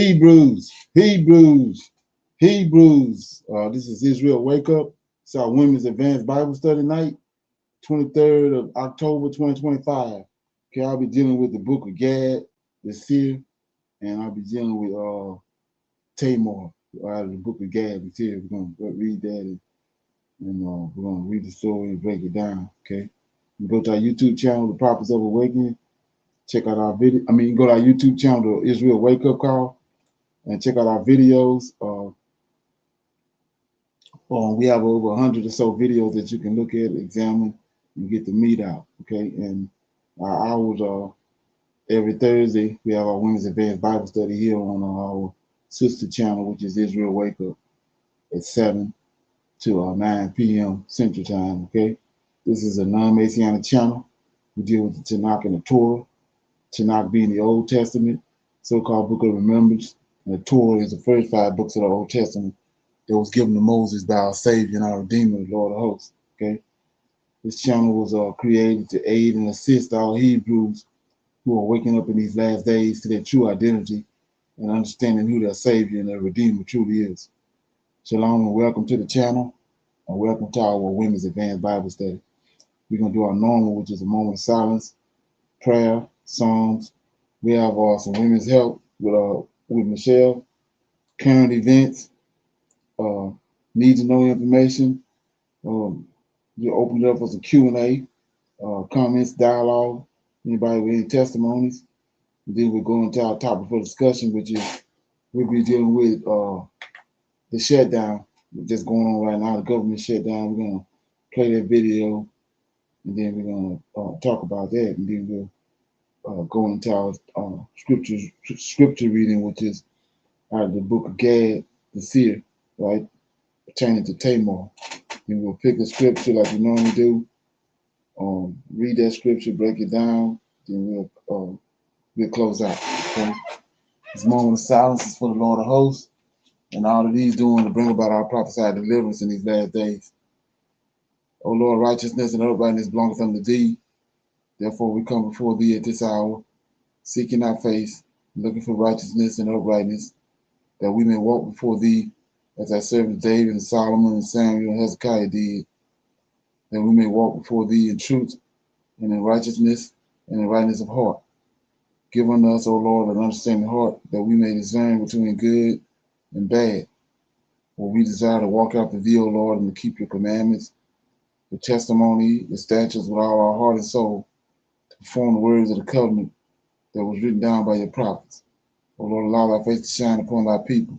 Hebrews. This is Israel Wake Up. It's our Women's Advanced Bible Study Night, 23rd of October, 2025. Okay, I'll be dealing with the book of Gad, the seer, and I'll be dealing with Tamar out of the book of Gad, the seer. We're going to read that and we're going to read the story and break it down. Okay, you go to our YouTube channel, The Prophets of Awakening. Check out our video. You can go to our YouTube channel, the Israel Wake Up Call, and check out our videos. We have over 100 or so videos that you can look at, examine, and get the meat out. Okay, and our hours are every Thursday. We have our Women's Advanced Bible Study here on our sister channel, which is Israel Wake Up, at 7 to 9 p.m. Central Time. Okay, this is a non-Messianic channel. We deal with the Tanakh and the Torah. Tanakh being the Old Testament, so-called Book of Remembrance, and the Torah is the first 5 books of the Old Testament that was given to Moses by our Savior and our Redeemer, the Lord of Hosts. Okay, this channel was created to aid and assist all Hebrews who are waking up in these last days to their true identity and understanding who their Savior and their Redeemer truly is. Shalom and welcome to the channel, and welcome to our Women's Advanced Bible Study. We're going to do our normal, which is a moment of silence, prayer, Psalms. We have some women's help with Michelle, current events, need to know information. You open it up for some Q&A, comments, dialogue, anybody with any testimonies. And then we'll go into our topic for discussion, which is we'll be dealing with the shutdown that's going on right now, the government shutdown. We're going to play that video, and then we're going to talk about that, and then we'll go into our scripture reading, which is out of the book of Gad, the seer, right, pertaining to Tamar. And we'll pick a scripture like we normally do, read that scripture, break it down, then we'll close out. Okay? This moment of silence is for the Lord of Hosts, and all of these doing to bring about our prophesied deliverance in these last days. O Lord, righteousness and uprightness belongeth unto thee. Therefore we come before thee at this hour, seeking our face, looking for righteousness and uprightness, that we may walk before thee as our servants David and Solomon and Samuel and Hezekiah did, that we may walk before thee in truth and in righteousness and in rightness of heart. Give unto us, O Lord, an understanding heart, that we may discern between good and bad. For we desire to walk after thee, O Lord, and to keep your commandments, the testimony, the statutes with all our heart and soul, to perform the words of the covenant that was written down by your prophets. O Lord, allow thy face to shine upon thy people.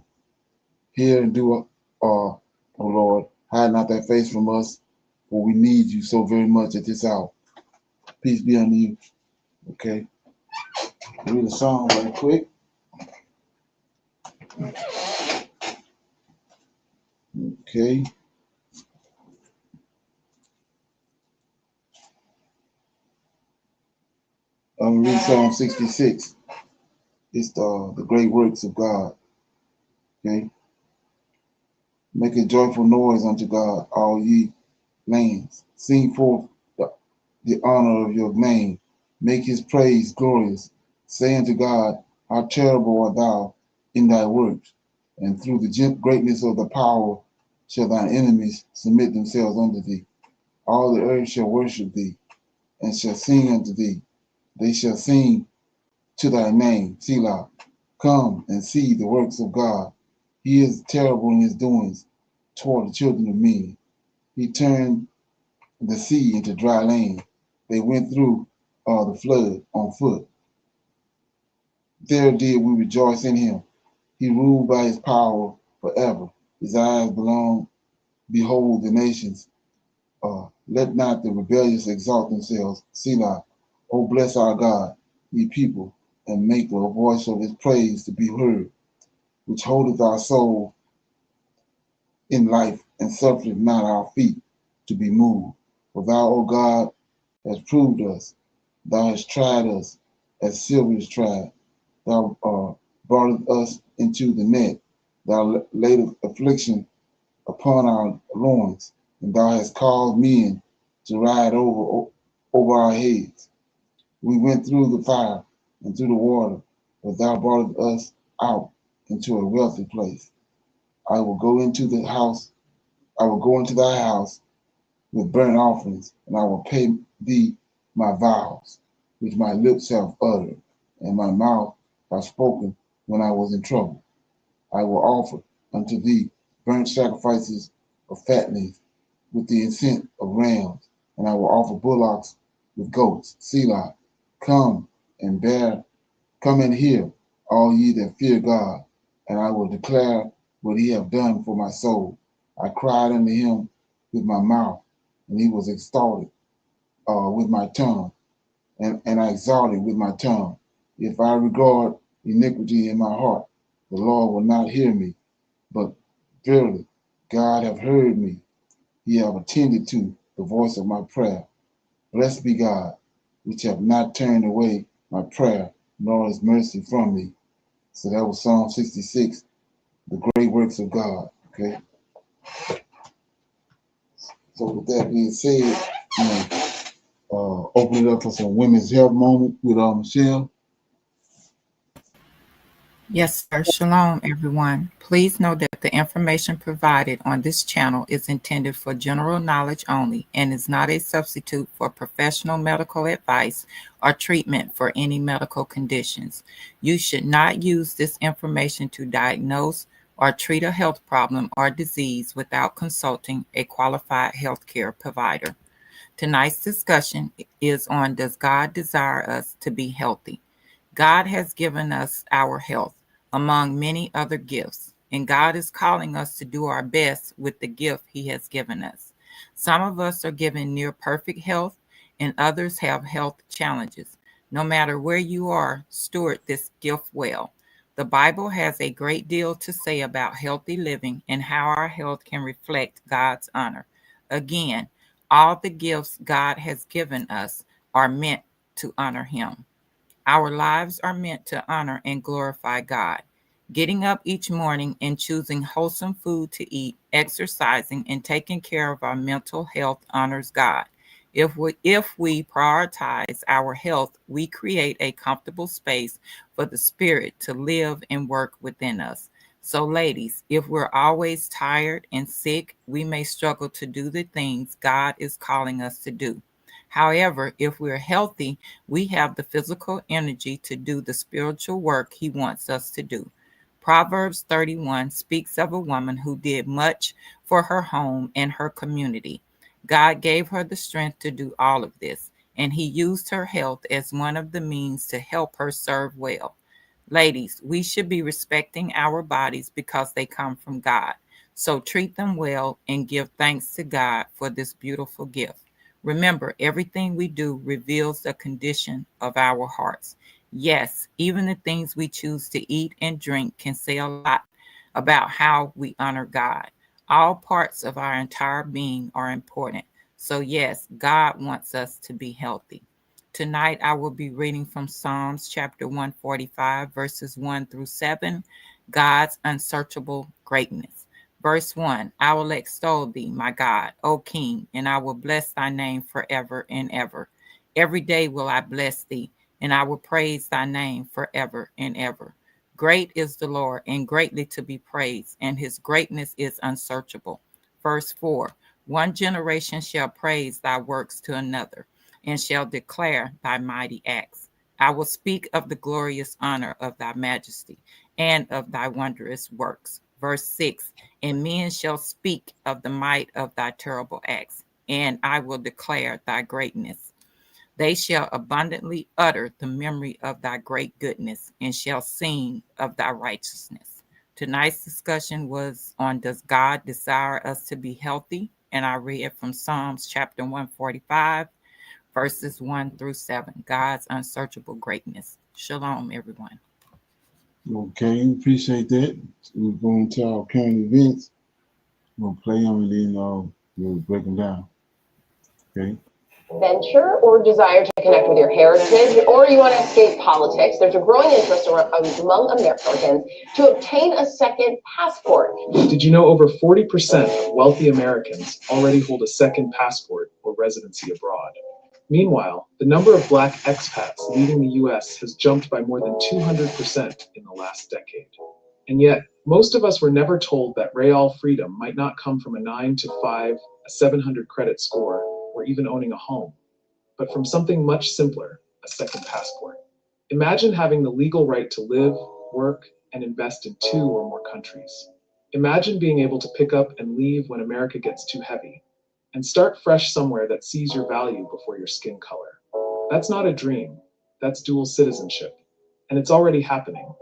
Hear and do, O Lord, hide not thy face from us, for we need you so very much at this hour. Peace be unto you. Okay. Read a song right quick. Okay. I'm going to read Psalm 66. It's the great works of God. Okay. Make a joyful noise unto God, all ye lands. Sing forth the honor of your name. Make his praise glorious. Say unto God, how terrible art thou in thy works. And through the greatness of the power shall thine enemies submit themselves unto thee. All the earth shall worship thee, and shall sing unto thee. They shall sing to thy name, Selah. Come and see the works of God. He is terrible in his doings toward the children of men. He turned the sea into dry land. They went through the flood on foot. There did we rejoice in him. He ruled by his power forever. His eyes behold the nations. Let not the rebellious exalt themselves. Selah. O bless our God, ye people, and make the voice of his praise to be heard, which holdeth our soul in life, and suffereth not our feet to be moved. For thou, O God, hast proved us. Thou hast tried us as silver is tried. Thou broughtest us into the net. Thou laidest affliction upon our loins, and thou hast caused men to ride over our heads. We went through the fire and through the water, but thou broughtest us out into a wealthy place. I will go into the house, I will go into thy house with burnt offerings, and I will pay thee my vows, which my lips have uttered, and my mouth have spoken when I was in trouble. I will offer unto thee burnt sacrifices of fatlings with the incense of rams, and I will offer bullocks with goats. Selah, come and bear, come and hear, all ye that fear God, and I will declare what he hath done for my soul. I cried unto him with my mouth, and he was exalted with my tongue, and I exalted with my tongue. If I regard iniquity in my heart, the Lord will not hear me, but verily God hath heard me. He hath attended to the voice of my prayer. Blessed be God, which hath not turned away my prayer, nor his mercy from me. So that was Psalm 66, the great works of God. Okay. So with that being said, open it up for some women's health moment with Michelle. Yes, sir. Shalom, everyone. Please know that the information provided on this channel is intended for general knowledge only and is not a substitute for professional medical advice or treatment for any medical conditions. You should not use this information to diagnose or treat a health problem or disease without consulting a qualified healthcare provider. Tonight's discussion is on, does God desire us to be healthy? God has given us our health, among many other gifts, and God is calling us to do our best with the gift He has given us. Some of us are given near perfect health, and others have health challenges. No matter where you are, steward this gift well. The Bible has a great deal to say about healthy living and how our health can reflect God's honor. Again, all the gifts God has given us are meant to honor Him. Our lives are meant to honor and glorify God. Getting up each morning and choosing wholesome food to eat, exercising, and taking care of our mental health honors God. If we prioritize our health, we create a comfortable space for the Spirit to live and work within us. So, ladies, if we're always tired and sick, we may struggle to do the things God is calling us to do. However, if we're healthy, we have the physical energy to do the spiritual work He wants us to do. Proverbs 31 speaks of a woman who did much for her home and her community. God gave her the strength to do all of this, and He used her health as one of the means to help her serve well. Ladies, we should be respecting our bodies because they come from God. So treat them well and give thanks to God for this beautiful gift. Remember, everything we do reveals the condition of our hearts. Yes, even the things we choose to eat and drink can say a lot about how we honor God. All parts of our entire being are important. So, yes, God wants us to be healthy. Tonight, I will be reading from Psalms chapter 145, verses 1 through 7, God's unsearchable greatness. Verse 1, I will extol thee, my God, O King, and I will bless thy name forever and ever. Every day will I bless thee, and I will praise thy name forever and ever. Great is the Lord, and greatly to be praised, and his greatness is unsearchable. Verse 4, one generation shall praise thy works to another, and shall declare thy mighty acts. I will speak of the glorious honor of thy majesty and of thy wondrous works. Verse 6, and men shall speak of the might of thy terrible acts, and I will declare thy greatness. They shall abundantly utter the memory of thy great goodness, and shall sing of thy righteousness. Tonight's discussion was on, does God desire us to be healthy? And I read from Psalms chapter 145, verses 1 through 7, God's unsearchable greatness. Shalom, everyone. Okay, appreciate that. We're going to our current events. We'll play them and then we'll break them down. Okay. Venture or desire to connect with your heritage, or you want to escape politics, there's a growing interest among Americans to obtain a second passport. Did you know over 40% of wealthy Americans already hold a second passport or residency abroad? Meanwhile, the number of Black expats leaving the U.S. has jumped by more than 200% in the last decade. And yet, most of us were never told that real freedom might not come from a 9 to 5, a 700 credit score, or even owning a home, but from something much simpler, a second passport. Imagine having the legal right to live, work, and invest in 2 or more countries. Imagine being able to pick up and leave when America gets too heavy, and start fresh somewhere that sees your value before your skin color. That's not a dream, that's dual citizenship, and it's already happening.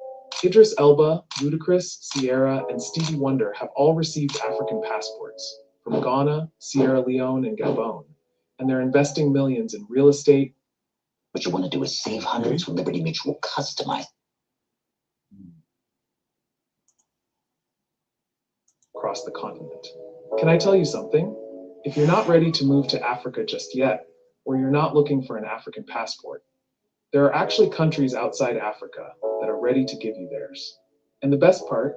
Idris Elba, Ludacris, Sierra, and Stevie Wonder have all received African passports from Ghana, Sierra Leone, and Gabon, and they're investing millions in real estate. What you want to do is save hundreds with Liberty Mutual customized Across the continent. Can I tell you something? If you're not ready to move to Africa just yet, or you're not looking for an African passport, there are actually countries outside Africa that are ready to give you theirs. And the best part,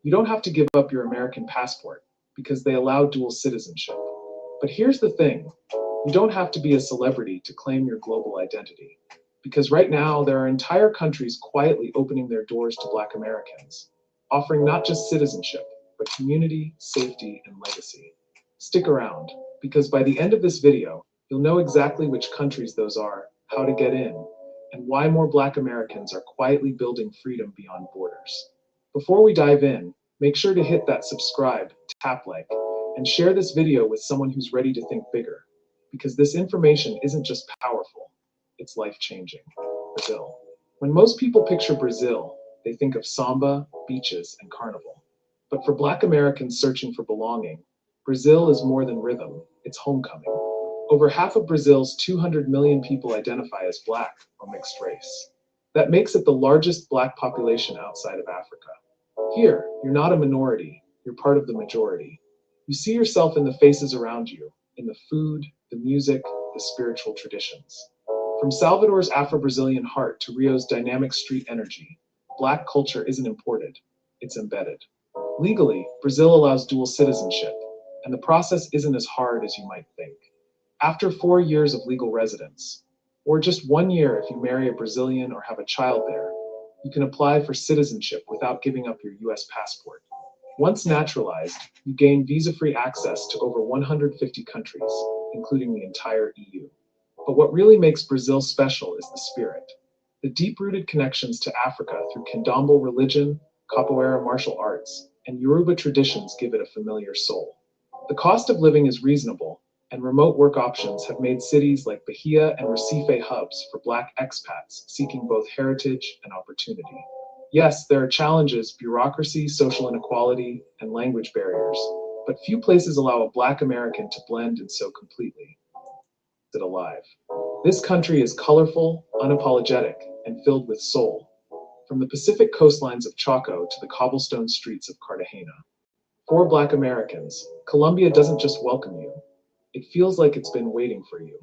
you don't have to give up your American passport because they allow dual citizenship. But here's the thing, you don't have to be a celebrity to claim your global identity. Because right now, there are entire countries quietly opening their doors to Black Americans, offering not just citizenship, but community, safety, and legacy. Stick around, because by the end of this video, you'll know exactly which countries those are, how to get in, and why more Black Americans are quietly building freedom beyond borders. Before we dive in, make sure to hit that subscribe, tap like, and share this video with someone who's ready to think bigger, because this information isn't just powerful, it's life-changing. Brazil. When most people picture Brazil, they think of samba, beaches, and carnival. But for Black Americans searching for belonging, Brazil is more than rhythm, it's homecoming. Over half of Brazil's 200 million people identify as Black or mixed race. That makes it the largest Black population outside of Africa. Here, you're not a minority, you're part of the majority. You see yourself in the faces around you, in the food, the music, the spiritual traditions. From Salvador's Afro-Brazilian heart to Rio's dynamic street energy, Black culture isn't imported, it's embedded. Legally, Brazil allows dual citizenship, and the process isn't as hard as you might think. After 4 years of legal residence, or just 1 year if you marry a Brazilian or have a child there, you can apply for citizenship without giving up your US passport. Once naturalized, you gain visa-free access to over 150 countries, including the entire EU. But what really makes Brazil special is the spirit. The deep-rooted connections to Africa through Candomblé religion, capoeira martial arts, and Yoruba traditions give it a familiar soul. The cost of living is reasonable, and remote work options have made cities like Bahia and Recife hubs for Black expats seeking both heritage and opportunity. Yes, there are challenges, bureaucracy, social inequality, and language barriers, but few places allow a Black American to blend in so completely. It alive. This country is colorful, unapologetic, and filled with soul. From the Pacific coastlines of Chaco to the cobblestone streets of Cartagena. For Black Americans, Colombia doesn't just welcome you. It feels like it's been waiting for you.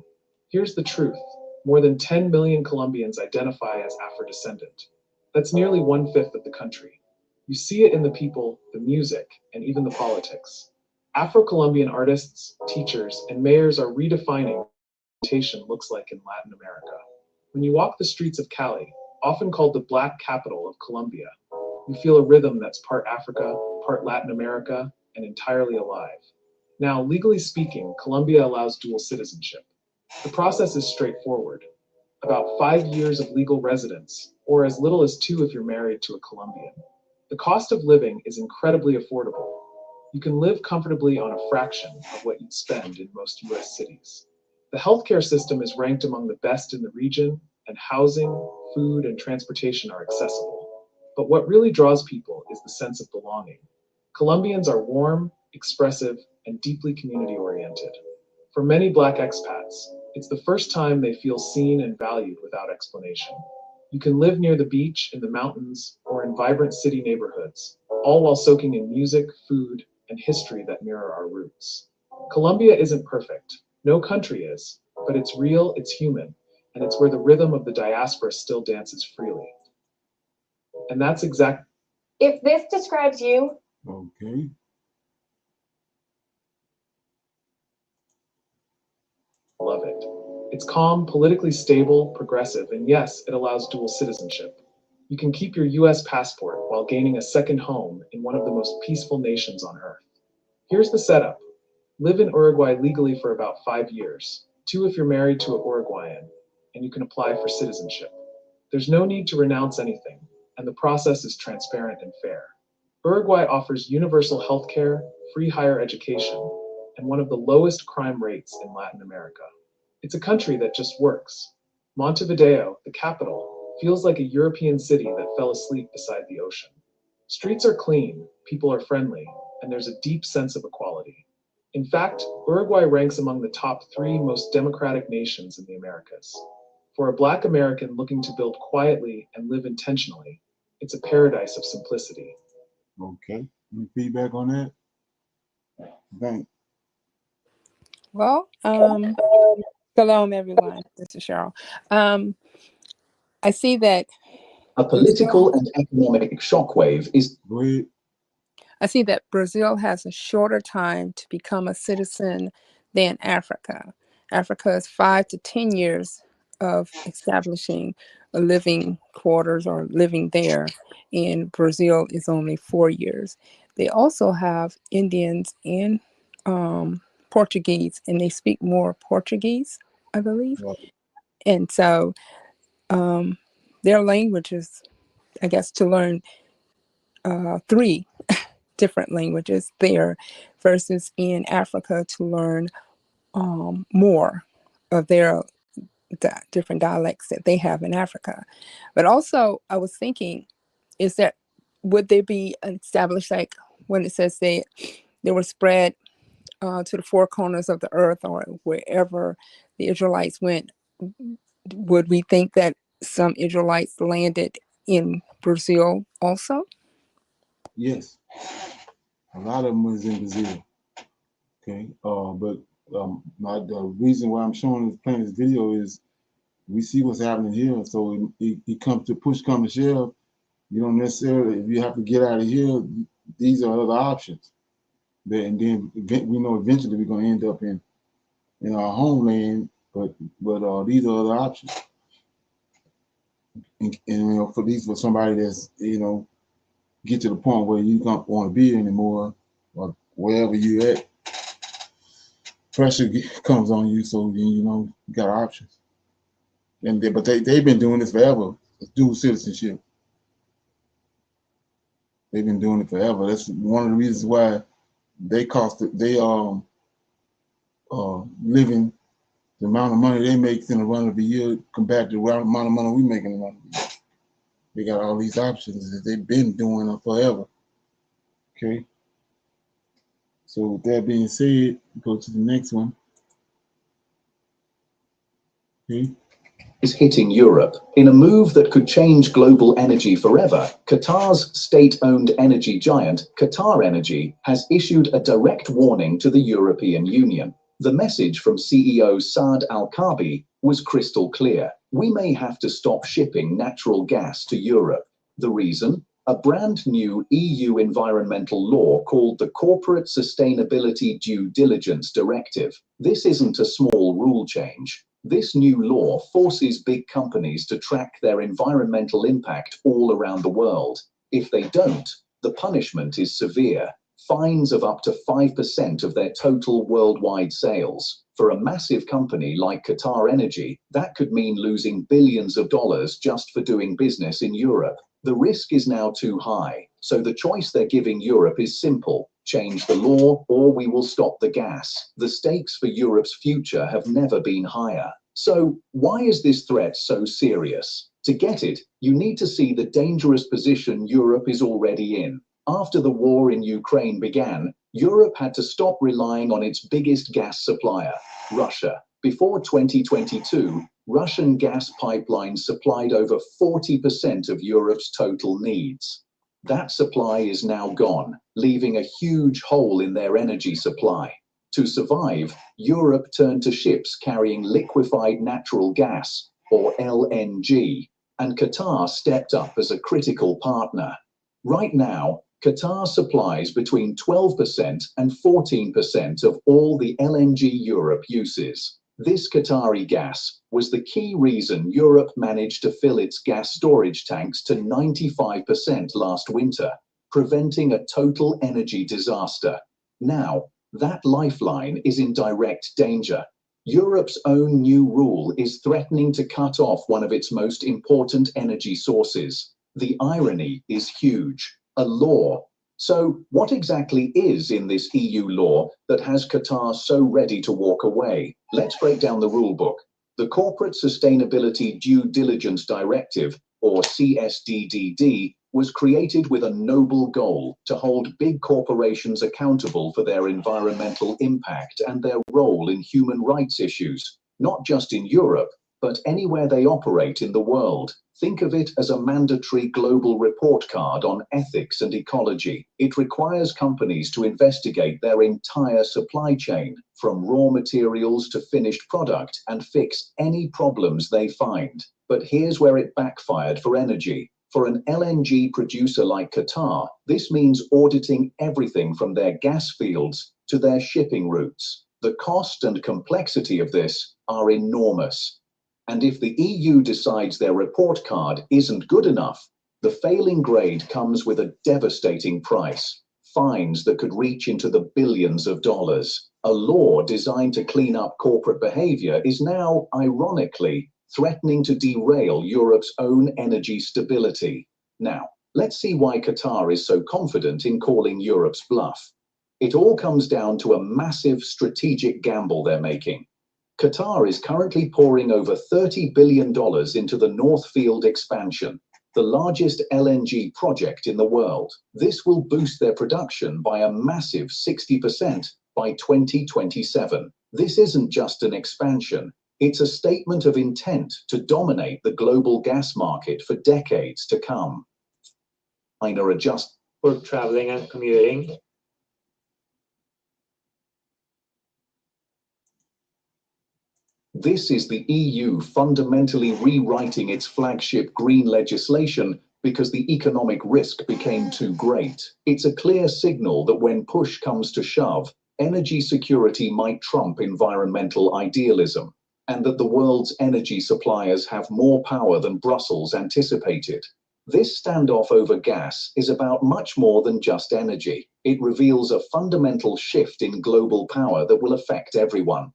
Here's the truth. More than 10 million Colombians identify as Afro-descendant. That's nearly 1/5 of the country. You see it in the people, the music, and even the politics. Afro-Colombian artists, teachers, and mayors are redefining what representation looks like in Latin America. When you walk the streets of Cali, often called the Black capital of Colombia, you feel a rhythm that's part Africa, part Latin America, and entirely alive. Now, legally speaking, Colombia allows dual citizenship. The process is straightforward. About 5 years of legal residence, or as little as 2 if you're married to a Colombian. The cost of living is incredibly affordable. You can live comfortably on a fraction of what you'd spend in most US cities. The healthcare system is ranked among the best in the region, and housing, food, and transportation are accessible. But what really draws people is the sense of belonging. Colombians are warm, expressive, and deeply community-oriented. For many Black expats, it's the first time they feel seen and valued without explanation. You can live near the beach, in the mountains, or in vibrant city neighborhoods, all while soaking in music, food, and history that mirror our roots. Colombia isn't perfect. No country is, but it's real, it's human, and it's where the rhythm of the diaspora still dances freely. And that's exactly. If this describes you, Okay. Love it. It's calm, politically stable, progressive, and yes, it allows dual citizenship. You can keep your US passport while gaining a second home in one of the most peaceful nations on earth. Here's the setup. Live in Uruguay legally for about 5 years, 2 if you're married to an Uruguayan, and you can apply for citizenship. There's no need to renounce anything, and the process is transparent and fair. Uruguay offers universal health care, free higher education, and one of the lowest crime rates in Latin America. It's a country that just works. Montevideo, the capital, feels like a European city that fell asleep beside the ocean. Streets are clean, people are friendly, and there's a deep sense of equality. In fact, Uruguay ranks among the top 3 most democratic nations in the Americas. For a Black American looking to build quietly and live intentionally, it's a paradise of simplicity. Okay. Any feedback on that? Thanks. Well, shalom, everyone. This is Cheryl. I see that A political and economic shockwave is Go ahead. I see that Brazil has a shorter time to become a citizen than Africa. Africa is 5 to 10 years of establishing a living quarters or living there, and Brazil is only 4 years. They also have Indians and Portuguese, and they speak more Portuguese, I believe. Right. And so their language is, I guess, to learn 3 different languages there versus in Africa to learn more of their different dialects that they have in Africa. But also I was thinking, is that would they be established, like when it says they were spread to the 4 corners of the earth or wherever the Israelites went, would we think that some Israelites landed in Brazil also? Yes. A lot of them was in Brazil. Okay. But the reason why I'm playing this video is we see what's happening here. So it comes to push, come to shove. You don't necessarily, if you have to get out of here, these are other options. And then we know eventually we're going to end up in our homeland, but these are other options. And for somebody that's, get to the point where you don't want to be anymore, or wherever you're at, pressure comes on you, so then you got options. But they've been doing this forever, dual citizenship. They've been doing it forever. That's one of the reasons why they living, the amount of money they make in a run of a year compared to the amount of money we make in a run of a year. They got all these options that they've been doing it forever. Okay. So with that being said, go to the next one. Okay. is hitting Europe. In a move that could change global energy forever, Qatar's state-owned energy giant, Qatar Energy, has issued a direct warning to the European Union. The message from CEO Saad Al-Kaabi was crystal clear. We may have to stop shipping natural gas to Europe. The reason? A brand new EU environmental law called the Corporate Sustainability Due Diligence Directive. This isn't a small rule change. This new law forces big companies to track their environmental impact all around the world. If they don't, the punishment is severe. Fines of up to 5% of their total worldwide sales. For a massive company like Qatar Energy, that could mean losing billions of dollars just for doing business in Europe. The risk is now too high, so the choice they're giving Europe is simple. Change the law, or we will stop the gas. The stakes for Europe's future have never been higher. So, why is this threat so serious? To get it, you need to see the dangerous position Europe is already in. After the war in Ukraine began, Europe had to stop relying on its biggest gas supplier, Russia. Before 2022, Russian gas pipelines supplied over 40% of Europe's total needs. That supply is now gone, leaving a huge hole in their energy supply. To survive, Europe turned to ships carrying liquefied natural gas, or LNG, and Qatar stepped up as a critical partner. Right now, Qatar supplies between 12% and 14% of all the LNG Europe uses. This Qatari gas was the key reason Europe managed to fill its gas storage tanks to 95% last winter, preventing a total energy disaster. Now, that lifeline is in direct danger. Europe's own new rule is threatening to cut off one of its most important energy sources. The irony is huge. A law. So, what exactly is in this EU law that has Qatar so ready to walk away? Let's break down the rule book. The Corporate Sustainability Due Diligence Directive, or CSDDD, was created with a noble goal to hold big corporations accountable for their environmental impact and their role in human rights issues, not just in Europe, but anywhere they operate in the world. Think of it as a mandatory global report card on ethics and ecology. It requires companies to investigate their entire supply chain, from raw materials to finished product, and fix any problems they find. But here's where it backfired for energy. For an LNG producer like Qatar, this means auditing everything from their gas fields to their shipping routes. The cost and complexity of this are enormous. And if the EU decides their report card isn't good enough, the failing grade comes with a devastating price. Fines that could reach into the billions of dollars. A law designed to clean up corporate behavior is now, ironically, threatening to derail Europe's own energy stability. Now, let's see why Qatar is so confident in calling Europe's bluff. It all comes down to a massive strategic gamble they're making. Qatar is currently pouring over $30 billion into the North Field expansion, the largest LNG project in the world. This will boost their production by a massive 60% by 2027. This isn't just an expansion. It's a statement of intent to dominate the global gas market for decades to come. Minor adjustment for traveling and commuting. This is the EU fundamentally rewriting its flagship green legislation because the economic risk became too great. It's a clear signal that when push comes to shove, energy security might trump environmental idealism, and that the world's energy suppliers have more power than Brussels anticipated. This standoff over gas is about much more than just energy. It reveals a fundamental shift in global power that will affect everyone.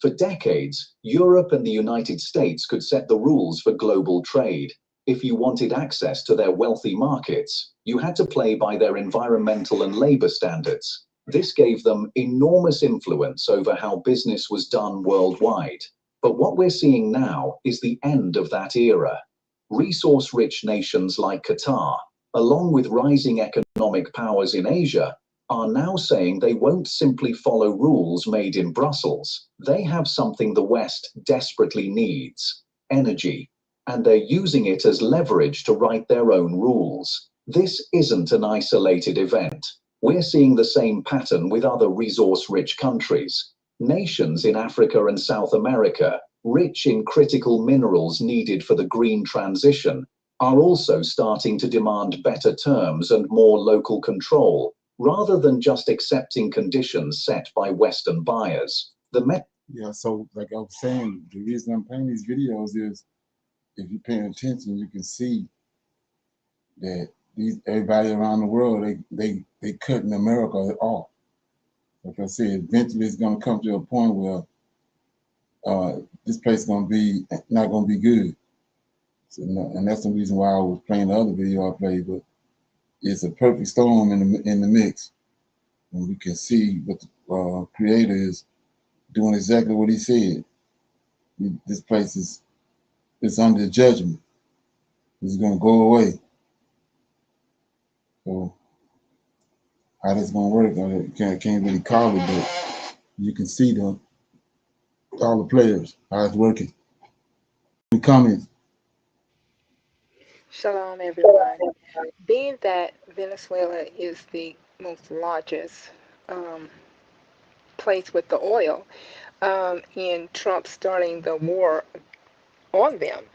For decades, Europe and the United States could set the rules for global trade. If you wanted access to their wealthy markets, you had to play by their environmental and labor standards. This gave them enormous influence over how business was done worldwide. But what we're seeing now is the end of that era. Resource-rich nations like Qatar, along with rising economic powers in Asia, are now saying they won't simply follow rules made in Brussels. They have something the West desperately needs: energy, and they're using it as leverage to write their own rules. This isn't an isolated event. We're seeing the same pattern with other resource-rich countries. Nations in Africa and South America, rich in critical minerals needed for the green transition, are also starting to demand better terms and more local control, rather than just accepting conditions set by Western buyers. Yeah, so like I was saying, the reason I'm playing these videos is, if you're paying attention, you can see that everybody around the world, they cutting America off. Like I said, eventually it's gonna come to a point where this place is gonna be not gonna be good. So, and that's the reason why I was playing the other video I played. But it's a perfect storm in the mix, and we can see what the creator is doing exactly what he said. This place is under judgment. It's gonna go away. So how that's gonna work, I can't really call it, but you can see all the players, how it's working. Any comments? Shalom, everyone. Being that Venezuela is the most largest place with the oil, and Trump starting the war on them,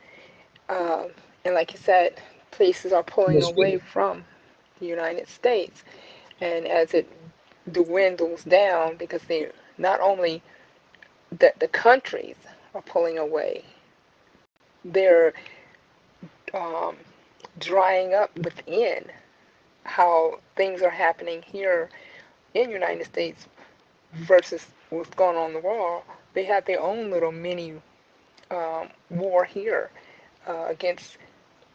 and like you said, places are pulling away from the United States, and as it dwindles down, because they're not only that the countries are pulling away. They're drying up within. How things are happening here in the United States versus what's going on in the world. They have their own little mini war here against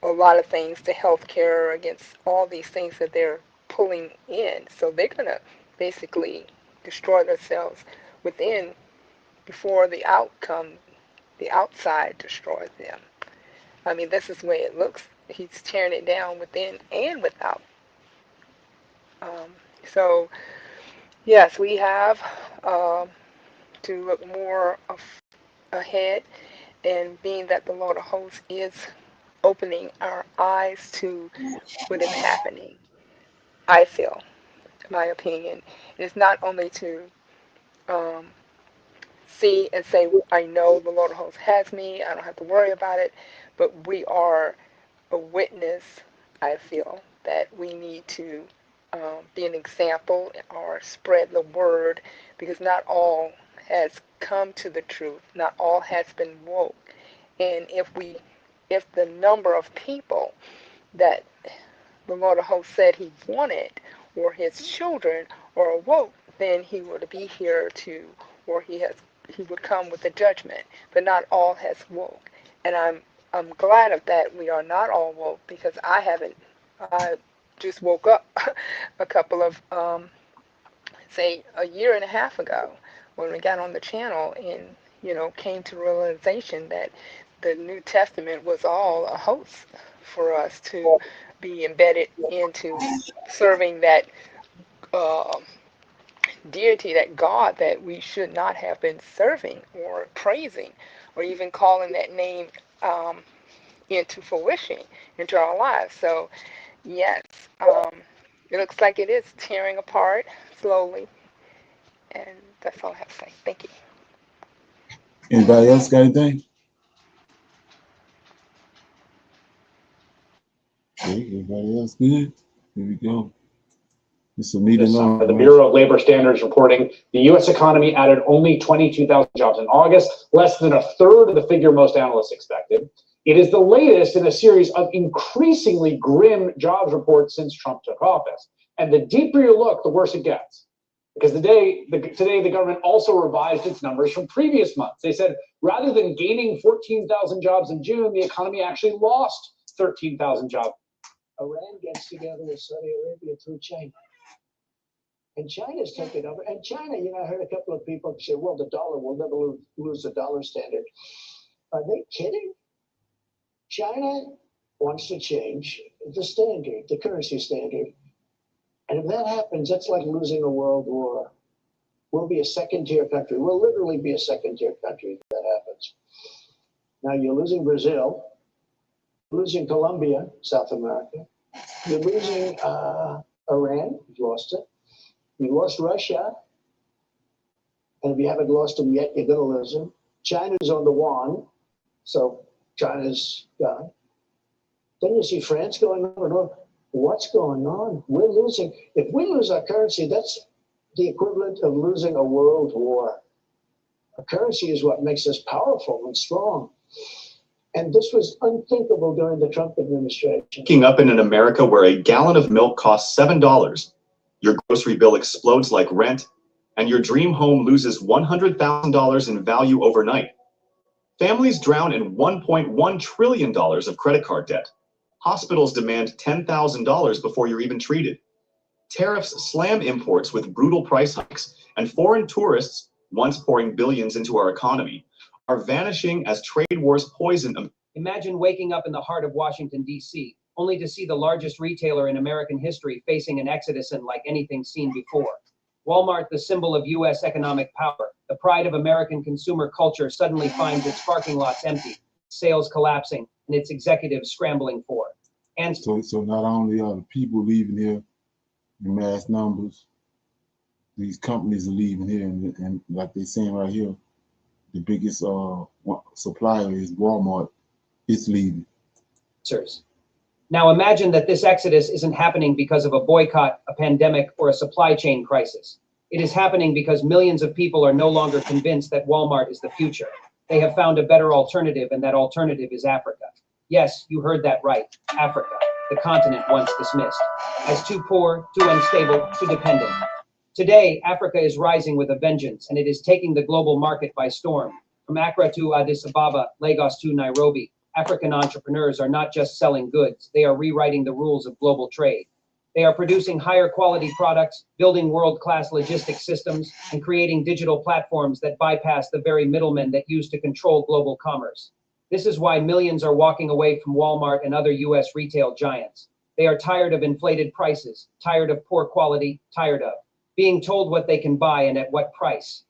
a lot of things, the healthcare, against all these things that they're pulling in. So they're going to basically destroy themselves within before the outcome, the outside destroys them. I mean, this is the way it looks. He's tearing it down within and without. So, yes, we have to look more ahead, and being that the Lord of Hosts is opening our eyes to what is happening, I feel, in my opinion, it's not only to um, see and say, I know the Lord of Hosts has me, I don't have to worry about it, but we are a witness, I feel, that we need to be an example or spread the word, because not all has come to the truth, not all has been woke. And if the number of people that the Lord of Hosts said he wanted, or his children, or awoke, then he would be here to, or he would come with the judgment. But not all has woke, and I'm glad of that. We are not all woke, because I just woke up a couple of say a year and a half ago when we got on the channel, and came to realization that the New Testament was all a host for us to be embedded into serving that deity, that God that we should not have been serving or praising or even calling that name into fruition into our lives. So yes, it looks like it is tearing apart slowly, and that's all I have to say. Thank you. Anybody else got anything? Okay, everybody else good? Here we go. It's a meeting on the Bureau of Labor Standards reporting the U.S. economy added only 22,000 jobs in August, less than a third of the figure most analysts expected. It is the latest in a series of increasingly grim jobs reports since Trump took office. And the deeper you look, the worse it gets. Because today the government also revised its numbers from previous months. They said rather than gaining 14,000 jobs in June, the economy actually lost 13,000 jobs. Iran gets together with Saudi Arabia through China. And China's taken over. And China, I heard a couple of people say, well, the dollar will never lose the dollar standard. Are they kidding? China wants to change the standard, the currency standard. And if that happens, that's like losing a world war. We'll be a second-tier country. We'll literally be a second-tier country if that happens. Now you're losing Brazil, losing Colombia, South America. You're losing Iran, you've lost it. You lost Russia, and if you haven't lost them yet, you're going to lose them. China's on the yuan, so China's gone. Then you see France going on. What's going on? We're losing. If we lose our currency, that's the equivalent of losing a world war. A currency is what makes us powerful and strong. And this was unthinkable during the Trump administration. Waking up in an America where a gallon of milk costs $7, your grocery bill explodes like rent, and your dream home loses $100,000 in value overnight. Families drown in $1.1 trillion of credit card debt. Hospitals demand $10,000 before you're even treated. Tariffs slam imports with brutal price hikes, and foreign tourists, once pouring billions into our economy, are vanishing as trade wars poison them. Imagine waking up in the heart of Washington, D.C., only to see the largest retailer in American history facing an exodus unlike anything seen before. Walmart, the symbol of U.S. economic power, the pride of American consumer culture, suddenly finds its parking lots empty, sales collapsing, and its executives scrambling for. And so not only are the people leaving here in mass numbers, these companies are leaving here, and like they're saying right here, the biggest supplier is Walmart. It's leaving. Sirs. Now imagine that this exodus isn't happening because of a boycott, a pandemic, or a supply chain crisis. It is happening because millions of people are no longer convinced that Walmart is the future. They have found a better alternative, and that alternative is Africa. Yes, you heard that right. Africa, the continent once dismissed as too poor, too unstable, too dependent. Today, Africa is rising with a vengeance, and it is taking the global market by storm. From Accra to Addis Ababa, Lagos to Nairobi, African entrepreneurs are not just selling goods, they are rewriting the rules of global trade. They are producing higher quality products, building world-class logistics systems, and creating digital platforms that bypass the very middlemen that used to control global commerce. This is why millions are walking away from Walmart and other US retail giants. They are tired of inflated prices, tired of poor quality, tired of being told what they can buy and at what price.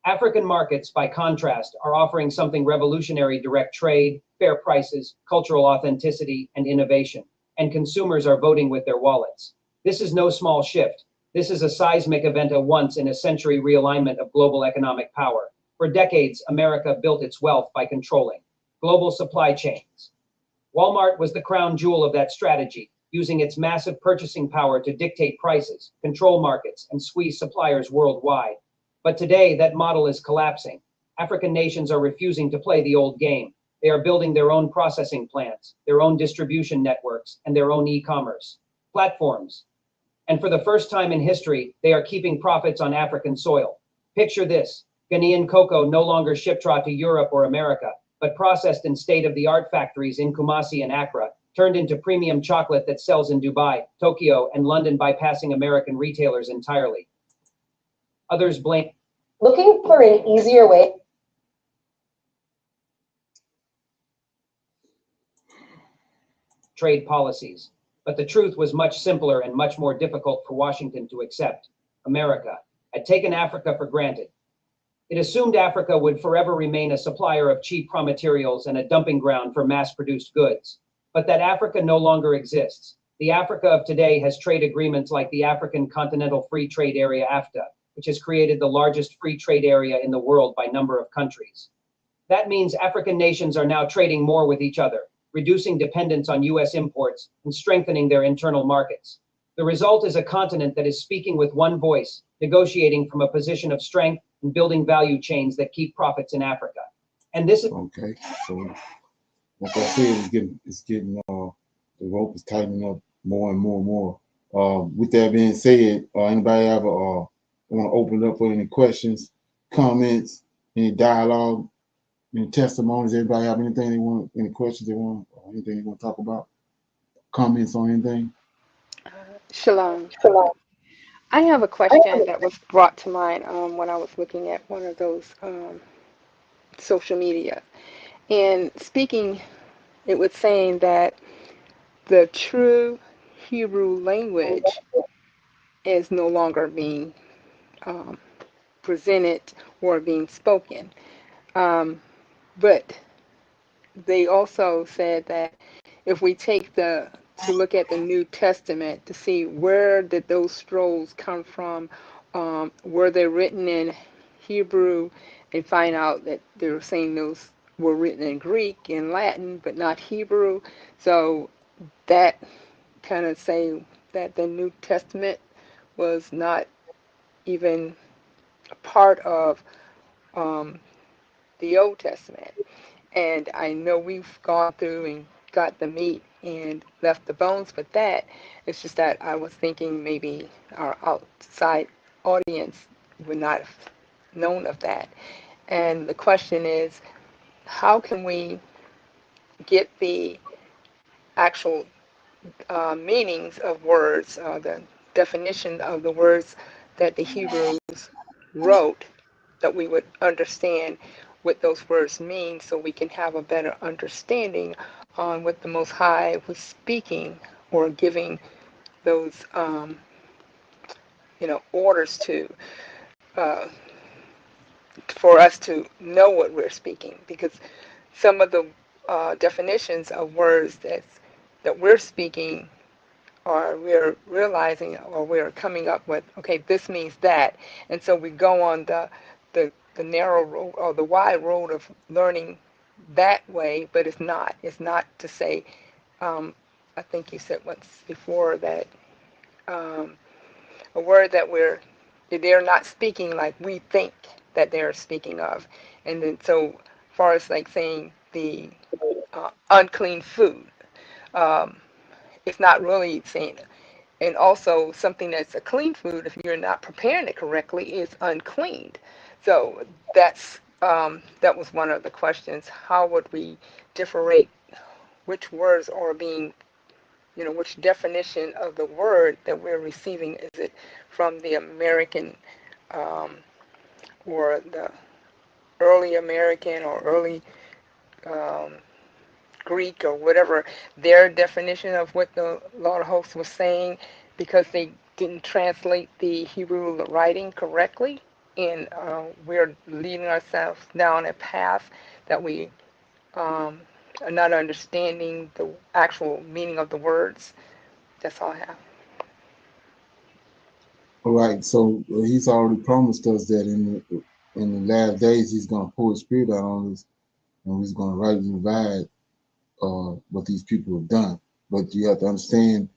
African markets, by contrast, are offering something revolutionary: direct trade, fair prices, cultural authenticity, and innovation. And consumers are voting with their wallets. This is no small shift. This is a seismic event, a once in a century realignment of global economic power. For decades, America built its wealth by controlling global supply chains. Walmart was the crown jewel of that strategy, using its massive purchasing power to dictate prices, control markets, and squeeze suppliers worldwide. But today, that model is collapsing. African nations are refusing to play the old game. They are building their own processing plants, their own distribution networks, and their own e-commerce platforms. And for the first time in history, they are keeping profits on African soil. Picture this: Ghanaian cocoa no longer shipped to Europe or America, but processed in state-of-the-art factories in Kumasi and Accra, turned into premium chocolate that sells in Dubai, Tokyo, and London, bypassing American retailers entirely. Others blame. Looking for an easier way. Trade policies. But the truth was much simpler and much more difficult for Washington to accept. America had taken Africa for granted. It assumed Africa would forever remain a supplier of cheap raw materials and a dumping ground for mass-produced goods. But that Africa no longer exists. The Africa of today has trade agreements like the African Continental Free Trade Area, AFTA, which has created the largest free trade area in the world by number of countries. That means African nations are now trading more with each other, reducing dependence on US imports and strengthening their internal markets. The result is a continent that is speaking with one voice, negotiating from a position of strength and building value chains that keep profits in Africa. And this is okay. So, like I said, the rope is tightening up more and more and more. With that being said, anybody ever want to open it up for any questions, comments, any dialogue, any testimonies? Everybody have anything they want, any questions they want, or anything they want to talk about? Comments on anything? Shalom. I have a question that was brought to mind when I was looking at one of those social media. And speaking, it was saying that the true Hebrew language is no longer being um, presented or being spoken. But they also said that if we take to look at the New Testament to see where did those scrolls come from, were they written in Hebrew, and find out that they were saying those were written in Greek and Latin, but not Hebrew. So that kind of say that the New Testament was not even a part of the Old Testament. And I know we've gone through and got the meat and left the bones with that. It's just that I was thinking maybe our outside audience would not have known of that. And the question is, how can we get the actual meanings of words, the definition of the words that the Hebrews wrote, that we would understand what those words mean so we can have a better understanding on what the Most High was speaking or giving those, orders to, uh, for us to know what we're speaking. Because some of the definitions of words that we're speaking, or we're realizing, or we're coming up with, okay, this means that. And so we go on the narrow road or the wide road of learning that way, but it's not. It's not to say, I think you said once before that a word that we're They're not speaking like we think that they're speaking of. And then so far as like saying the unclean food, um, it's not really saying. And also something that's a clean food, if you're not preparing it correctly, is unclean. So that was one of the questions. How would we differentiate which words are being, which definition of the word that we're receiving? Is it from the American um, or the early American or early um, Greek or whatever their definition of what the Lord of Hosts was saying, because they didn't translate the Hebrew writing correctly, and we're leading ourselves down a path that we are not understanding the actual meaning of the words. That's all I have. All right, so he's already promised us that in the last days he's going to pour his spirit out on us, and he's going to rightly divide what these people have done. But you have to understand,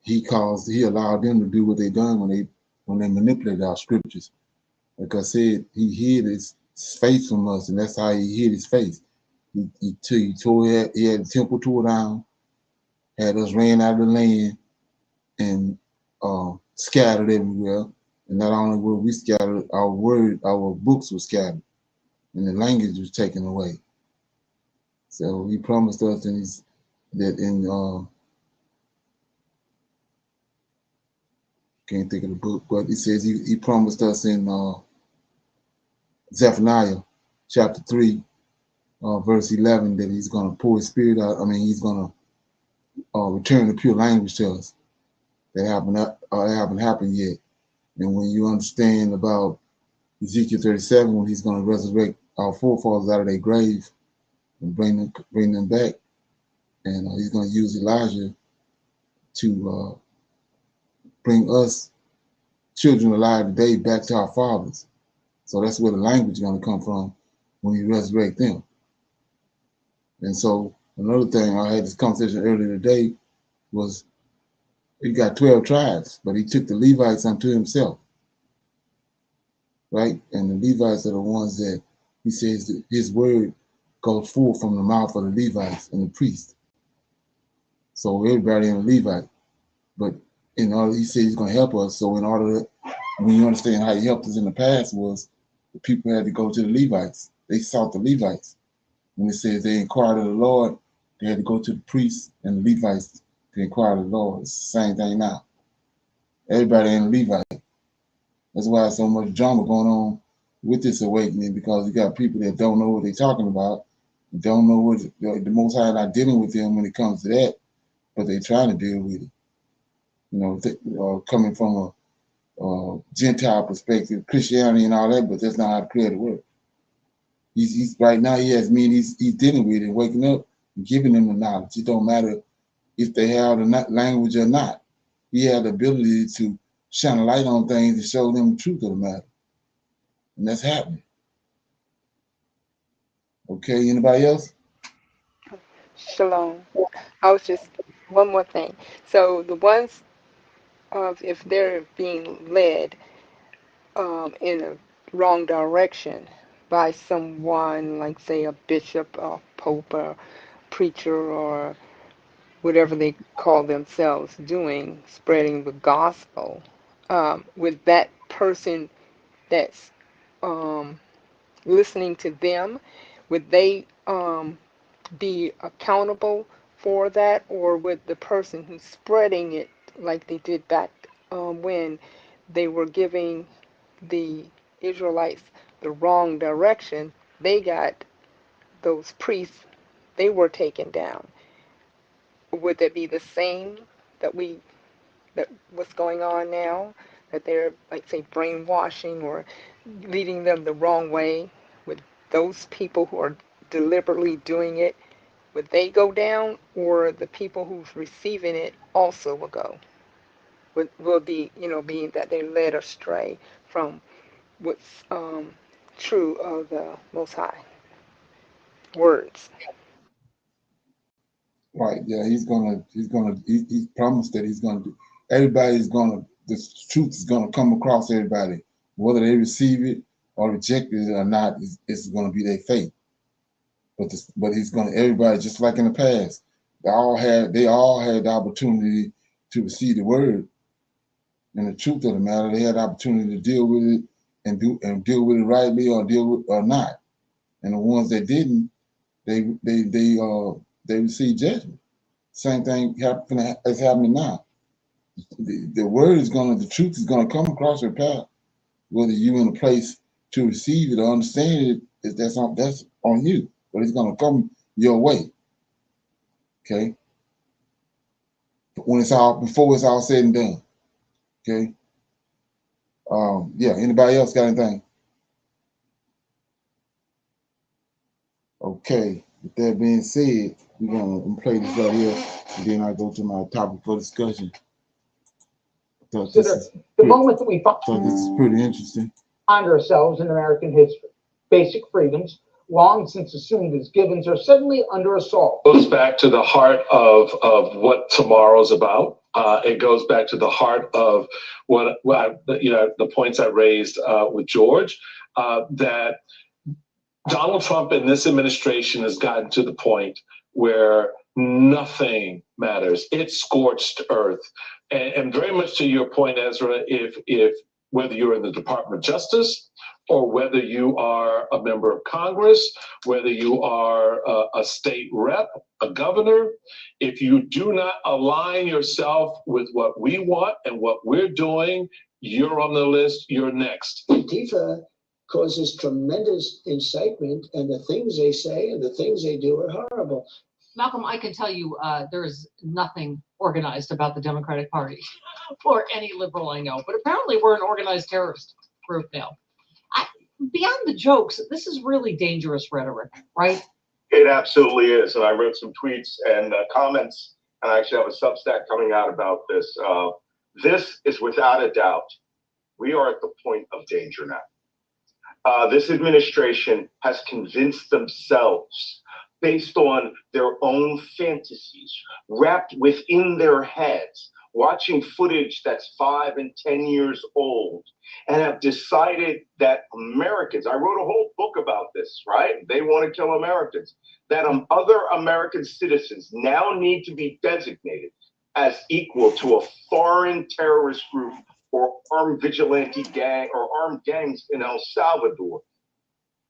he allowed them to do what they done when they manipulated our scriptures. Like I said, he hid his face from us, and that's how he hid his face. He had the temple tore down, had us ran out of the land, and scattered everywhere. And not only were we scattered, our books were scattered, and the language was taken away. So he promised us can't think of the book, but he says he promised us in Zephaniah chapter 3, verse 11, that he's going to pour his spirit out. I mean, he's going to return the pure language to us. That haven't happened yet. And when you understand about Ezekiel 37, when he's going to resurrect our forefathers out of their grave and bring them back, and he's going to use Elijah to bring us children alive today back to our fathers. So that's where the language is going to come from when he resurrect them. And so another thing, I had this conversation earlier today, was he got 12 tribes, but he took the Levites unto himself, right? And the Levites are the ones that he says that his word goes forth from the mouth of the Levites and the priests. So everybody in the Levite. But in order, he said he's going to help us. So in order to, when you understand how he helped us in the past, was the people had to go to the Levites. They sought the Levites. When it says they inquired of the Lord, they had to go to the priests and the Levites to inquire of the Lord. It's the same thing now. Everybody in the Levite. That's why there's so much drama going on with this awakening, because you got people that don't know what they're talking about, don't know what the Most High not dealing with them when it comes to that, but they're trying to deal with it. Coming from a Gentile perspective, Christianity and all that, but that's not how the Creator works. He's right now. He's dealing with it, waking up, and giving them the knowledge. It don't matter if they have the language or not. He had the ability to shine a light on things to show them the truth of the matter, and that's happening. Okay, anybody else? Shalom. I was just one more thing. So the ones if they're being led in a wrong direction by someone, like say a bishop or pope or preacher or whatever they call themselves doing, spreading the gospel, with that person that's listening to them, would they be accountable for that, or would the person who's spreading it, like they did back when they were giving the Israelites the wrong direction, they got those priests, they were taken down? Would that be the same that what's going on now, that they're, like say, brainwashing or leading them the wrong way? With those people who are deliberately doing it, would they go down, or the people who's receiving it also will go? Will be, being that they're led astray from what's true of the Most High words. Right. Yeah, he promised that he's gonna do. Everybody's gonna the truth is going to come across everybody, whether they receive it or reject it or not. It's going to be their fate. But he's going to, everybody, just like in the past, they all had the opportunity to receive the word and the truth of the matter. They had the opportunity to deal with it and deal with it rightly or deal with or not. And the ones that didn't, they received judgment. Same thing is happening now. The word is the truth is gonna come across your path, whether you're in a place to receive it or understand it. That's on you, but it's gonna come your way. Okay. Before it's all said and done. Okay. Yeah. Anybody else got anything? Okay. With that being said, we're gonna play this right here, and then I go to my topic for discussion. The moment that we So this is pretty interesting. find ourselves in American history, basic freedoms, long since assumed as givens, are suddenly under assault. Goes back to the heart of what tomorrow's about. It goes back to the heart of the points I raised with George, that Donald Trump and this administration has gotten to the point where nothing matters. It's scorched earth. And very much to your point, Ezra, if whether you're in the Department of Justice or whether you are a member of Congress, whether you are a state rep, a governor, if you do not align yourself with what we want and what we're doing, you're on the list, you're next. Antifa causes tremendous incitement, and the things they say and the things they do are horrible. Malcolm, I can tell you there is nothing organized about the Democratic Party or any liberal I know, but apparently we're an organized terrorist group now. Beyond the jokes, this is really dangerous rhetoric, right? It absolutely is. And I wrote some tweets and comments, and I actually have a Substack coming out about this. This is without a doubt, we are at the point of danger now. This administration has convinced themselves, based on their own fantasies, wrapped within their heads, watching footage that's 5 and 10 years old, and have decided that Americans, I wrote a whole book about this, right? They want to kill Americans, that other American citizens now need to be designated as equal to a foreign terrorist group or armed vigilante gang or armed gangs in El Salvador,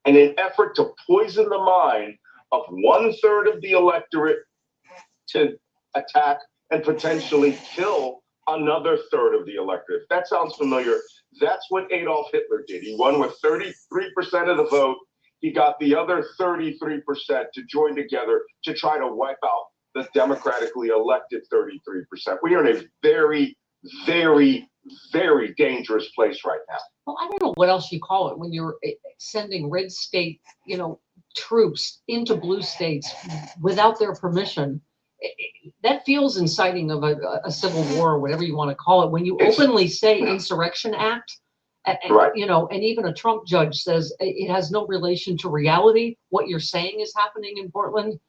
in an effort to poison the mind of 1/3 of the electorate to attack and potentially kill another 1/3 of the electorate. If that sounds familiar, that's what Adolf Hitler did. He won with 33% of the vote. He got the other 33% to join together to try to wipe out the democratically elected 33%. We are in a very, very, very dangerous place right now. Well, I don't know what else you call it when you're sending red state, troops into blue states without their permission. That feels inciting of a civil war or whatever you want to call it. When you openly say Insurrection Act, right. And even a Trump judge says it has no relation to reality. What you're saying is happening in Portland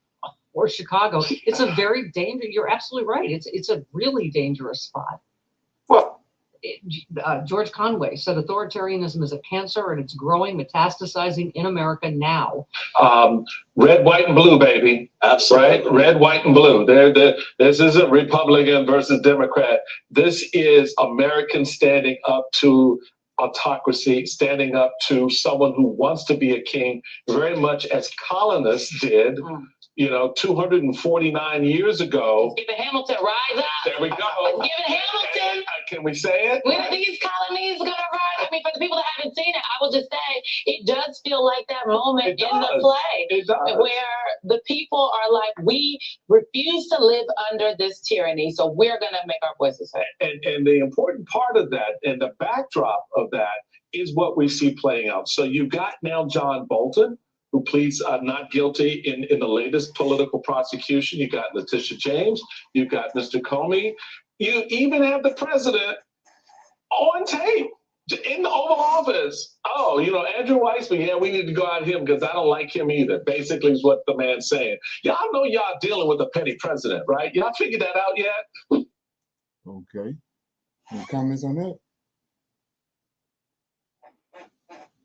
or Chicago. It's a very dangerous. You're absolutely right. It's a really dangerous spot. Well, George Conway said authoritarianism is a cancer and it's growing, metastasizing in America now. Red, white, and blue, baby. Absolutely. Right? Red, white, and blue. This isn't Republican versus Democrat. This is Americans standing up to autocracy, standing up to someone who wants to be a king, very much as colonists did. 249 years ago. Give it Hamilton, rise up. There we go. Give it Hamilton. Can we say it? When are these colonies going to rise? I mean, for the people that haven't seen it, I will just say it does feel like that moment in the play where the people are like, we refuse to live under this tyranny, so we're going to make our voices heard. And the important part of that and the backdrop of that is what we see playing out. So you've got now John Bolton, who pleads not guilty in the latest political prosecution. You got Letitia James, you got Mr. Comey. You even have the president on tape in the Oval Office. Oh, Andrew Weissman, yeah, we need to go at him because I don't like him either, basically is what the man's saying. Y'all know y'all dealing with a petty president, right? Y'all figured that out yet? Okay. Any comments on that?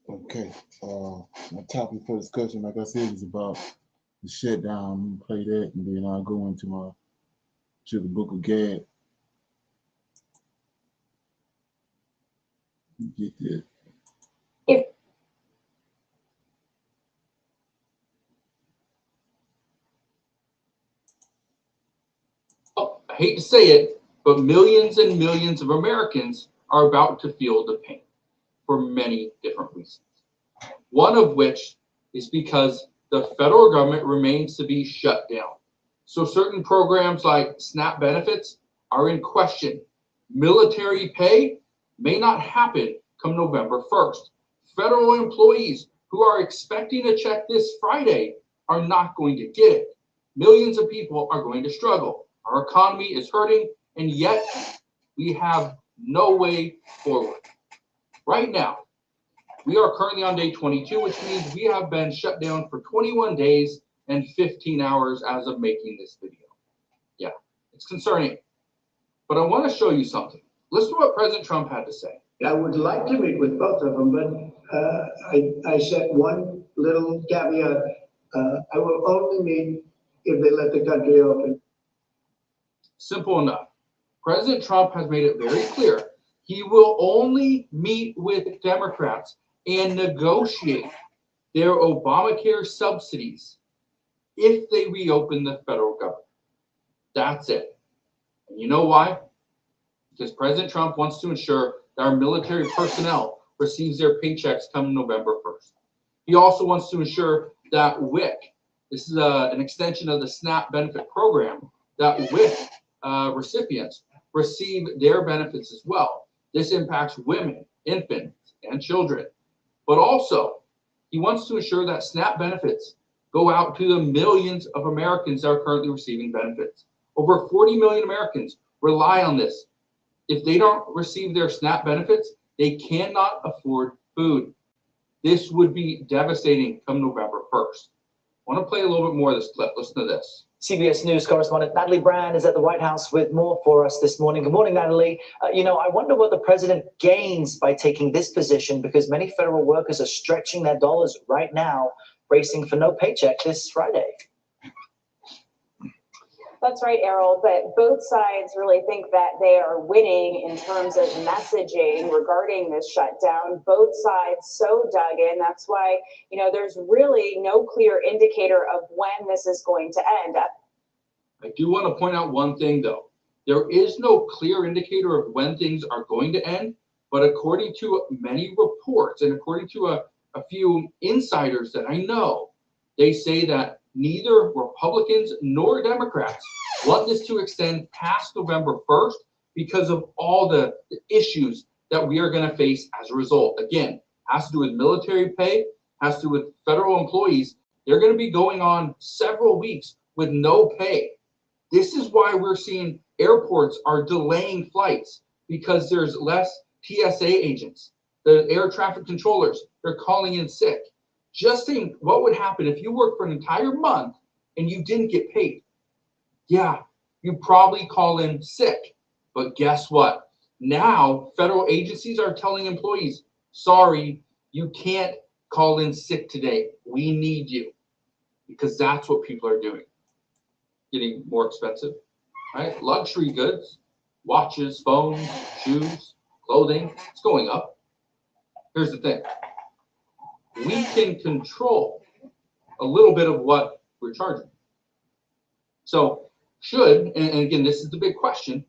Okay. My topic for discussion, like I said, is about the shutdown. I'm gonna play that, and then I'll go into the Book of Gad. Get that. I hate to say it, but millions and millions of Americans are about to feel the pain for many different reasons. One of which is because the federal government remains to be shut down. So certain programs like SNAP benefits are in question. Military pay may not happen come November 1st. Federal employees who are expecting a check this Friday are not going to get it. Millions of people are going to struggle. Our economy is hurting, and yet we have no way forward. Right now, we are currently on day 22, which means we have been shut down for 21 days and 15 hours as of making this video. Yeah, it's concerning. But I want to show you something. Listen to what President Trump had to say. I would like to meet with both of them, but I set one little caveat. I will only meet if they let the country open. Simple enough. President Trump has made it very clear he will only meet with Democrats and negotiate their Obamacare subsidies if they reopen the federal government. That's it. And you know why? Because President Trump wants to ensure that our military personnel receives their paychecks come November 1st. He also wants to ensure that WIC, this is an extension of the SNAP benefit program, that WIC recipients receive their benefits as well. This impacts women, infants, and children. But also, he wants to ensure that SNAP benefits go out to the millions of Americans that are currently receiving benefits. Over 40 million Americans rely on this. If they don't receive their SNAP benefits, they cannot afford food. This would be devastating come November 1st. I want to play a little bit more of this clip. Listen to this. CBS News correspondent Natalie Brand is at the White House with more for us this morning. Good morning, Natalie. I wonder what the president gains by taking this position, because many federal workers are stretching their dollars right now, bracing for no paycheck this Friday. That's right, Errol, but both sides really think that they are winning in terms of messaging regarding this shutdown. Both sides so dug in. That's why, there's really no clear indicator of when this is going to end. I do want to point out one thing, though. There is no clear indicator of when things are going to end, but according to many reports and according to a few insiders that I know, they say that neither Republicans nor Democrats want this to extend past November 1st because of all the issues that we are going to face as a result. Again, has to do with military pay, has to do with federal employees. They're going to be going on several weeks with no pay. This is why we're seeing airports are delaying flights, because there's less TSA agents. The air traffic controllers, they're calling in sick. Just think what would happen if you worked for an entire month and you didn't get paid. Yeah, you'd probably call in sick. But guess what? Now, federal agencies are telling employees, sorry, you can't call in sick today. We need you. Because that's what people are doing. Getting more expensive, right? Luxury goods, watches, phones, shoes, clothing, it's going up. Here's the thing. We can control a little bit of what we're charging. So and again, this is the big question,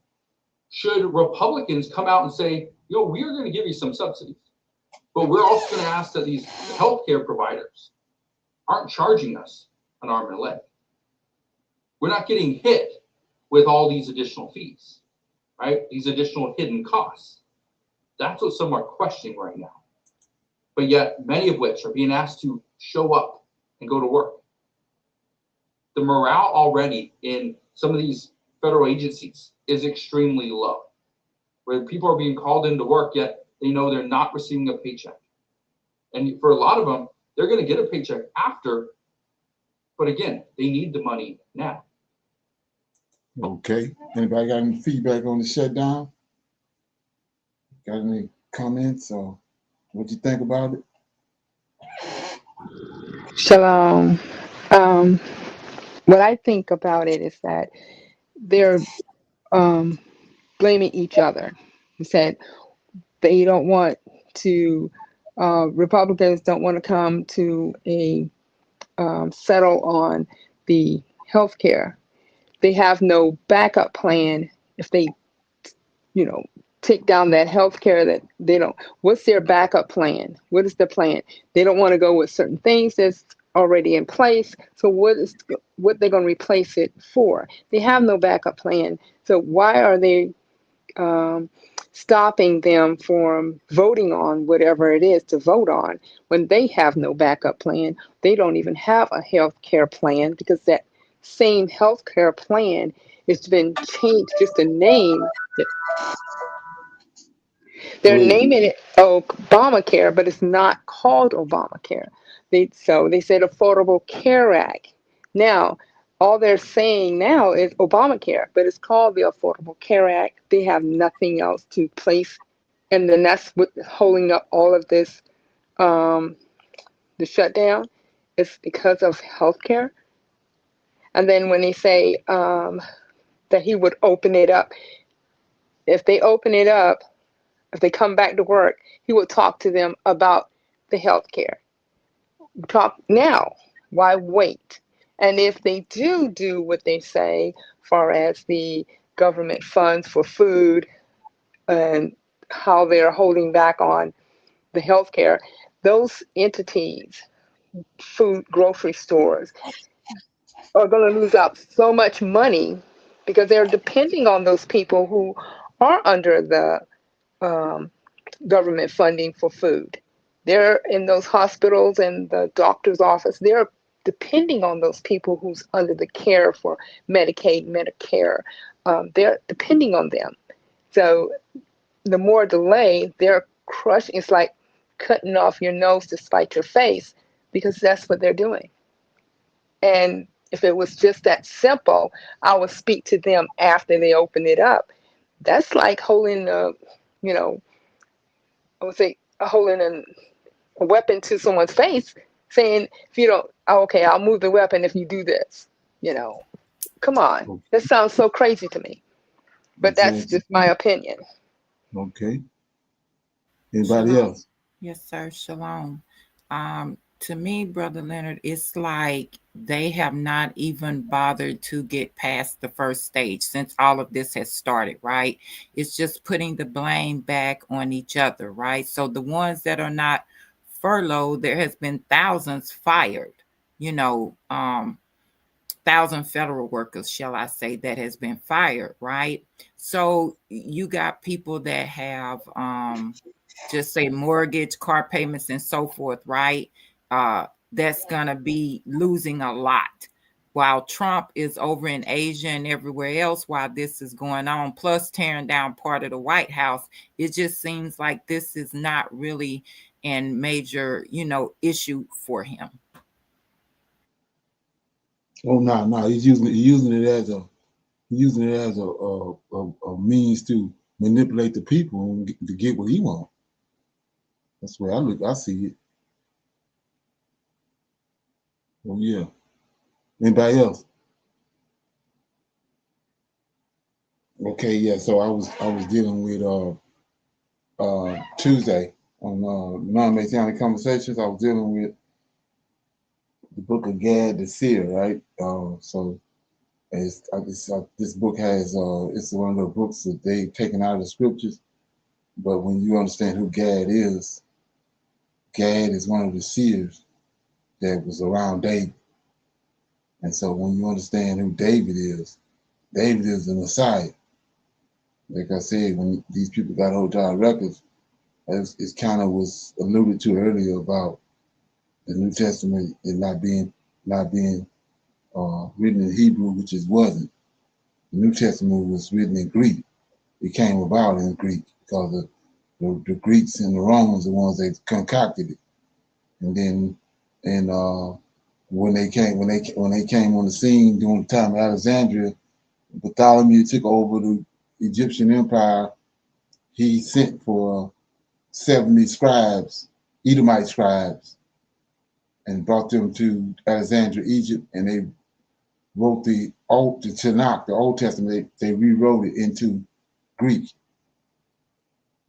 should Republicans come out and say, we are going to give you some subsidies, but we're also going to ask that these healthcare providers aren't charging us an arm and a leg. We're not getting hit with all these additional fees, right? These additional hidden costs. That's what some are questioning right now. But yet many of which are being asked to show up and go to work. The morale already in some of these federal agencies is extremely low, where people are being called into work, yet they know they're not receiving a paycheck. And for a lot of them, they're going to get a paycheck after, but again, they need the money now. Okay. Anybody got any feedback on the shutdown? Got any comments or what you think about it? Shalom. What I think about it is that they're blaming each other. He said they don't want to, Republicans don't want to come to a settle on the health care. They have no backup plan if they, take down that health care that they don't. What's their backup plan? What is the plan? They don't want to go with certain things that's already in place. So what they're going to replace it for? They have no backup plan. So why are they stopping them from voting on whatever it is to vote on when they have no backup plan? They don't even have a health care plan because that same health care plan has been changed, just a name. They're naming it Obamacare, but it's not called Obamacare. They said Affordable Care Act. Now, all they're saying now is Obamacare, but it's called the Affordable Care Act. They have nothing else to place, and then that's what holding up all of this, the shutdown. It's because of healthcare. And then when they say that he would open it up, if they open it up, if they come back to work, he would talk to them about the health care. Talk now. Why wait? And if they do what they say, far as the government funds for food and how they're holding back on the health care, those entities, food grocery stores, are going to lose out so much money because they're depending on those people who are under the government funding for food. They're in those hospitals and the doctor's office. They're depending on those people who's under the care for Medicaid, Medicare. They're depending on them. So the more delay, they're crushing. It's like cutting off your nose to spite your face because that's what they're doing. And if it was just that simple, I would speak to them after they open it up. That's like holding a, I would say holding a weapon to someone's face, saying, if you don't, okay, I'll move the weapon if you do this. Come on. That sounds so crazy to me. But that's just my opinion. Okay. Anybody Shalom. else? Yes, sir. Shalom. To me, Brother Leonard, it's like they have not even bothered to get past the first stage since all of this has started, right? It's just putting the blame back on each other, right? So the ones that are not furloughed, there has been thousands fired, 1,000 federal workers, shall I say, that has been fired, right? So you got people that have just say mortgage, car payments, and so forth, right? That's gonna be losing a lot. While Trump is over in Asia and everywhere else while this is going on, plus tearing down part of the White House, it just seems like this is not really a major, issue for him. Oh no, he's using it as a means to manipulate the people and to get what he wants. That's the way I see it. Oh yeah. Anybody else? Okay, yeah. So I was dealing with Tuesday on non-Messianic Conversations. I was dealing with the book of Gad the Seer, right? So this book has it's one of the books that they've taken out of the scriptures. But when you understand who Gad is one of the seers that was around David. And so when you understand who David is the Messiah. Like I said, when these people got hold of our records, it kind of was alluded to earlier about the New Testament and not being written in Hebrew, which it wasn't. The New Testament was written in Greek. It came about in Greek because the Greeks and the Romans are the ones that concocted it. And then when they came on the scene during the time of Alexandria, Bartholomew took over the Egyptian Empire he sent for 70 scribes, Edomite scribes, and brought them to Alexandria, Egypt, and they wrote the Tanakh, the Old Testament. They rewrote it into Greek.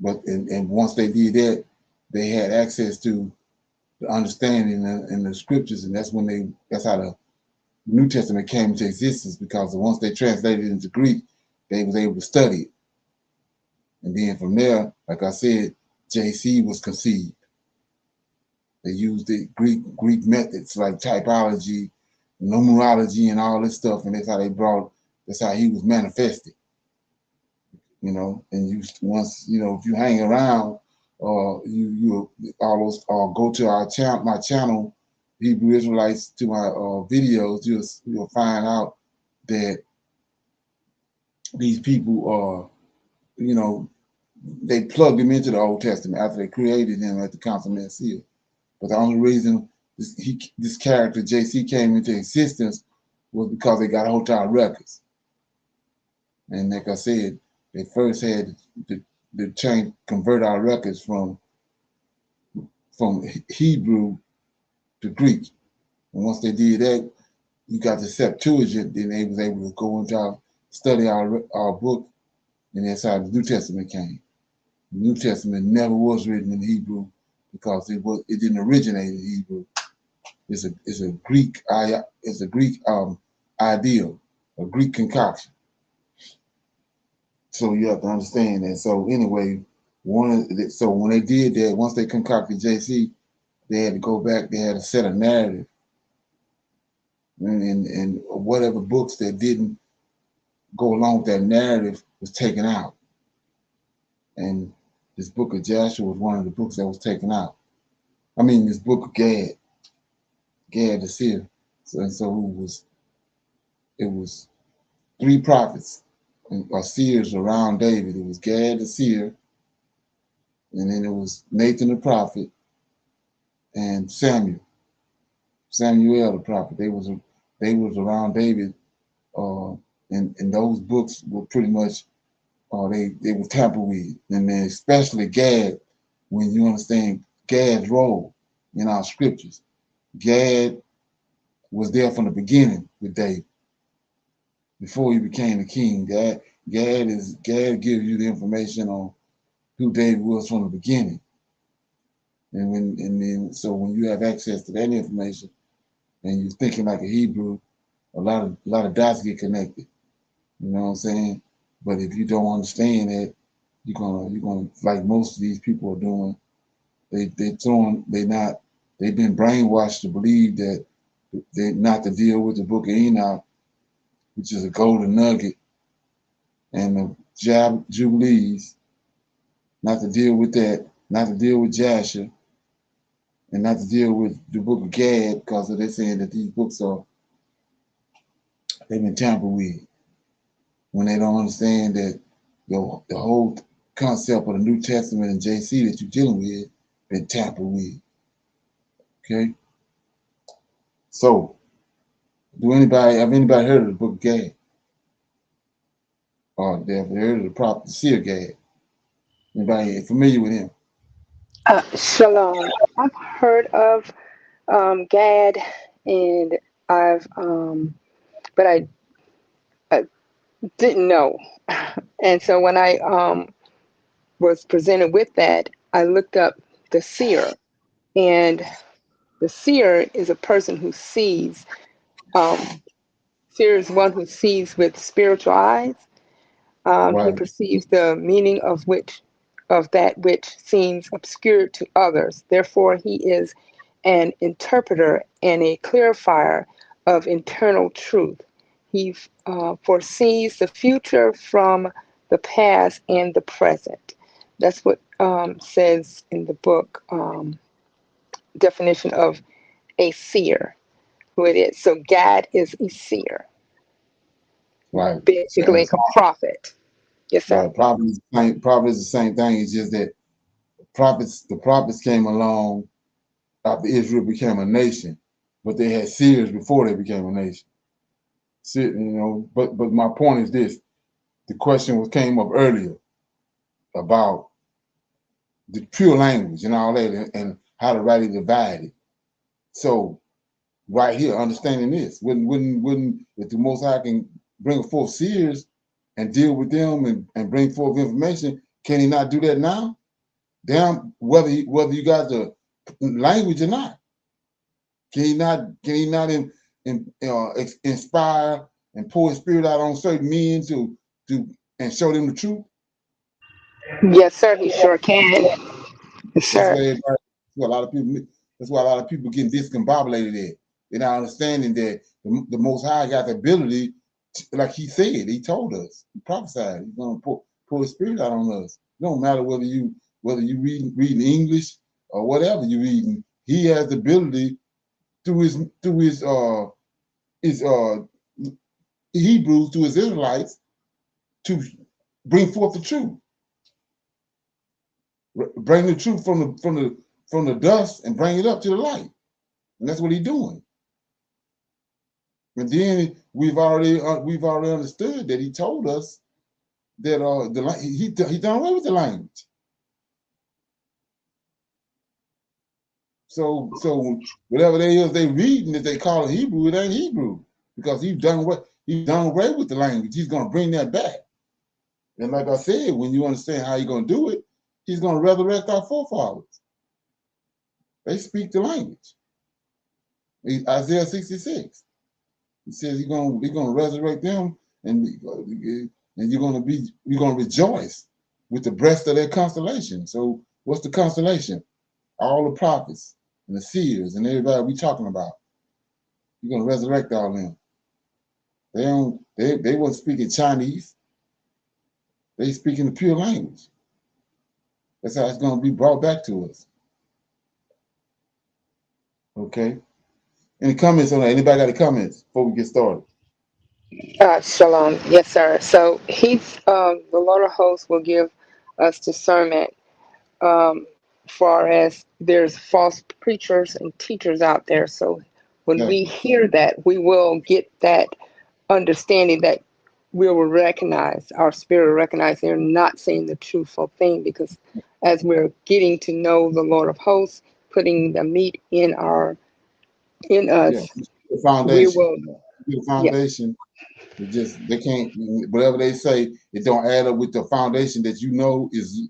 But and once they did that, they had access to the understanding in the scriptures, and that's how the New Testament came into existence, because once they translated it into Greek, they was able to study it. And then from there, like I said, JC was conceived. They used the Greek methods like typology, numerology, and all this stuff, and that's how he was manifested. You know, and once if you hang around, you all those, go to my channel, Hebrew Israelites, to my videos, you'll find out that these people are, they plugged him into the Old Testament after they created him at the Council of Nicaea. But the only reason this character JC came into existence was because they got hold of our records. And like I said, they first had to convert our records from Hebrew to Greek. And once they did that, you got the Septuagint, then they was able to go into study our book, and that's how the New Testament came. The New Testament never was written in Hebrew because it didn't originate in Hebrew. It's a Greek ideal, a Greek concoction. So you have to understand that. So anyway, so when they did that, once they concocted JC, they had to go back. They had to set a narrative, and whatever books that didn't go along with that narrative was taken out. And this book of Joshua was one of the books that was taken out. I mean, this book of Gad the seer. So it was 3 prophets or seers around David. It was Gad the seer, and then it was Nathan the prophet, and Samuel the prophet. They was around David, and those books were pretty much they were tampered with, and then especially Gad, when you understand Gad's role in our scriptures. Gad was there from the beginning with David, before he became the king. Gad gives you the information on who David was from the beginning. And so when you have access to that information and you're thinking like a Hebrew, a lot of dots get connected. You know what I'm saying? But if you don't understand that, you're gonna like most of these people are doing. They've been brainwashed to believe that they not to deal with the book of Enoch, which is a golden nugget, and the Jubilees, not to deal with that, not to deal with Jasher, and not to deal with the book of Gad, because they're saying that these books they've been tampered with. When they don't understand that the whole concept of the New Testament and JC that you're dealing with been tampered with. Okay? So, have anybody heard of the book of Gad? Or they've heard of the prophet, the seer Gad? Anybody familiar with him? Shalom. I've heard of Gad, and but I didn't know. And so when I was presented with that, I looked up the seer, and the seer is a person who sees. Seer is one who sees with spiritual eyes. Right. He perceives the meaning of that which seems obscure to others. Therefore, he is an interpreter and a clarifier of internal truth. He foresees the future from the past and the present. That's what says in the book definition of a seer, who it is. So Gad is a seer. Right. Basically, a prophet. Yes, sir. Right. Prophet is the same thing. It's just that the prophets came along after Israel became a nation, but they had seers before they became a nation. But my point is this: the question came up earlier. about the pure language and all that, and how to rightly divide it. So right here, understanding this, wouldn't if the Most High can bring forth seers and deal with them and bring forth information, can he not do that now? Damn, whether you got the language or not, can he not inspire and pour his spirit out on certain men to and show them the truth? Yes, sir. He sure can. Yes, That's sir. why a lot of people. That's why a lot of people getting discombobulated at. They're not understanding that the Most High got the ability, like he said, he told us, he prophesied, he's gonna pour his spirit out on us. It don't matter whether you reading English or whatever you reading. He has the ability through his Hebrews, to his Israelites, to bring forth the truth. Bring the truth from the dust and bring it up to the light. And that's what he's doing. And then we've already understood that he told us that he done away with the language. So whatever they is they reading, if they call it Hebrew, it ain't Hebrew, because he's done away with the language. He's gonna bring that back. And like I said, when you understand how he's gonna do it, he's gonna resurrect our forefathers. They speak the language. Isaiah 66. He says he's gonna resurrect them, and you're gonna rejoice with the breast of their constellation. So what's the constellation? All the prophets and the seers and everybody we talking about. You're gonna resurrect all them. They weren't speaking Chinese. They speaking the pure language. That's how it's gonna be brought back to us. Okay. Any comments on that? Anybody got any comments before we get started? Shalom. Yes, sir. So the Lord of hosts will give us discernment, far as there's false preachers and teachers out there. So when we hear that, we will get that understanding that we will recognize, our spirit will recognize they're not saying the truthful thing, because as we're getting to know the Lord of hosts, putting the meat in us, the foundation. we will. The foundation. Yeah. They can't, whatever they say, it don't add up with the foundation that you know is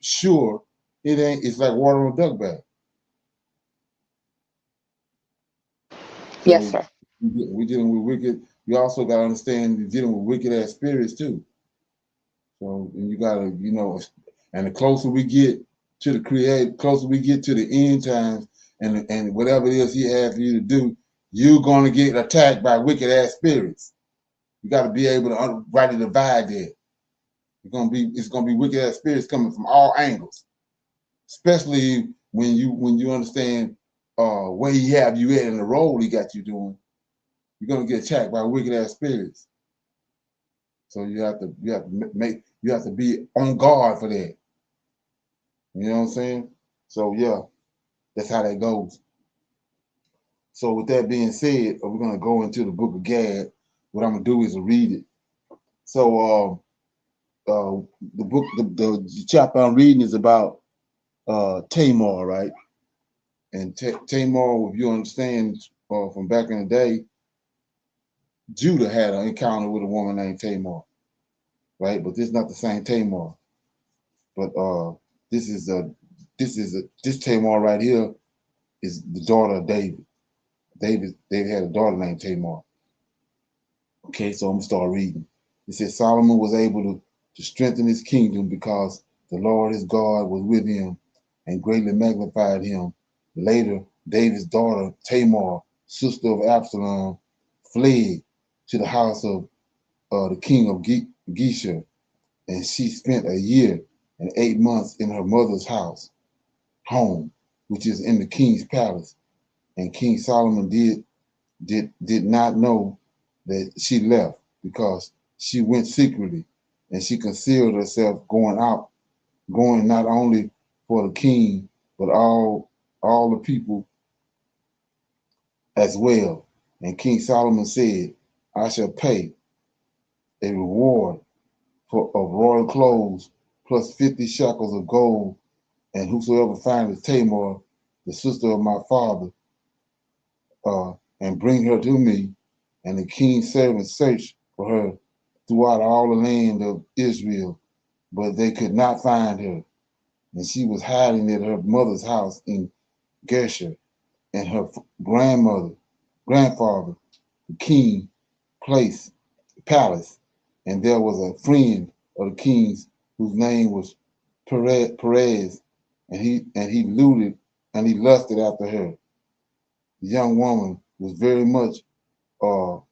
sure. It ain't. It's like water on a duck bag. So yes, sir. We're dealing with wicked. You also got to understand you're dealing with wicked ass spirits too. So and you got to, and the closer we get to closer we get to the end times, and whatever it is he has for you to do, you're gonna get attacked by wicked ass spirits. You got to be able to rightly divide that. It's gonna be wicked ass spirits coming from all angles, especially when you understand where he have you at in the role he got you doing. You're gonna get attacked by wicked ass spirits. So you have to be on guard for that. You know what I'm saying? So yeah, that's how that goes. So with that being said, we're gonna go into the book of Gad. What I'm gonna do is read it. So the book, the chapter I'm reading is about Tamar, right? And Tamar, if you understand from back in the day, Judah had an encounter with a woman named Tamar, right? But this is not the same Tamar. But this Tamar right here is the daughter of David. David had a daughter named Tamar. Okay, so I'm gonna start reading. It says Solomon was able to strengthen his kingdom because the Lord his God was with him and greatly magnified him. Later, David's daughter Tamar, sister of Absalom, fled to the house of the king of Geshur, and she spent a year and 8 months in her mother's home, which is in the king's palace. And King Solomon did not know that she left, because she went secretly and she concealed herself, going not only for the king, but all the people as well. And King Solomon said, I shall pay a reward of royal clothes plus 50 shekels of gold, and whosoever findeth Tamar, the sister of my father, and bring her to me. And the king's servants searched for her throughout all the land of Israel, but they could not find her. And she was hiding at her mother's house in Geshur, and her grandfather, the king, palace. And there was a friend of the king's whose name was Perez, and he lusted after her. The young woman was very much, for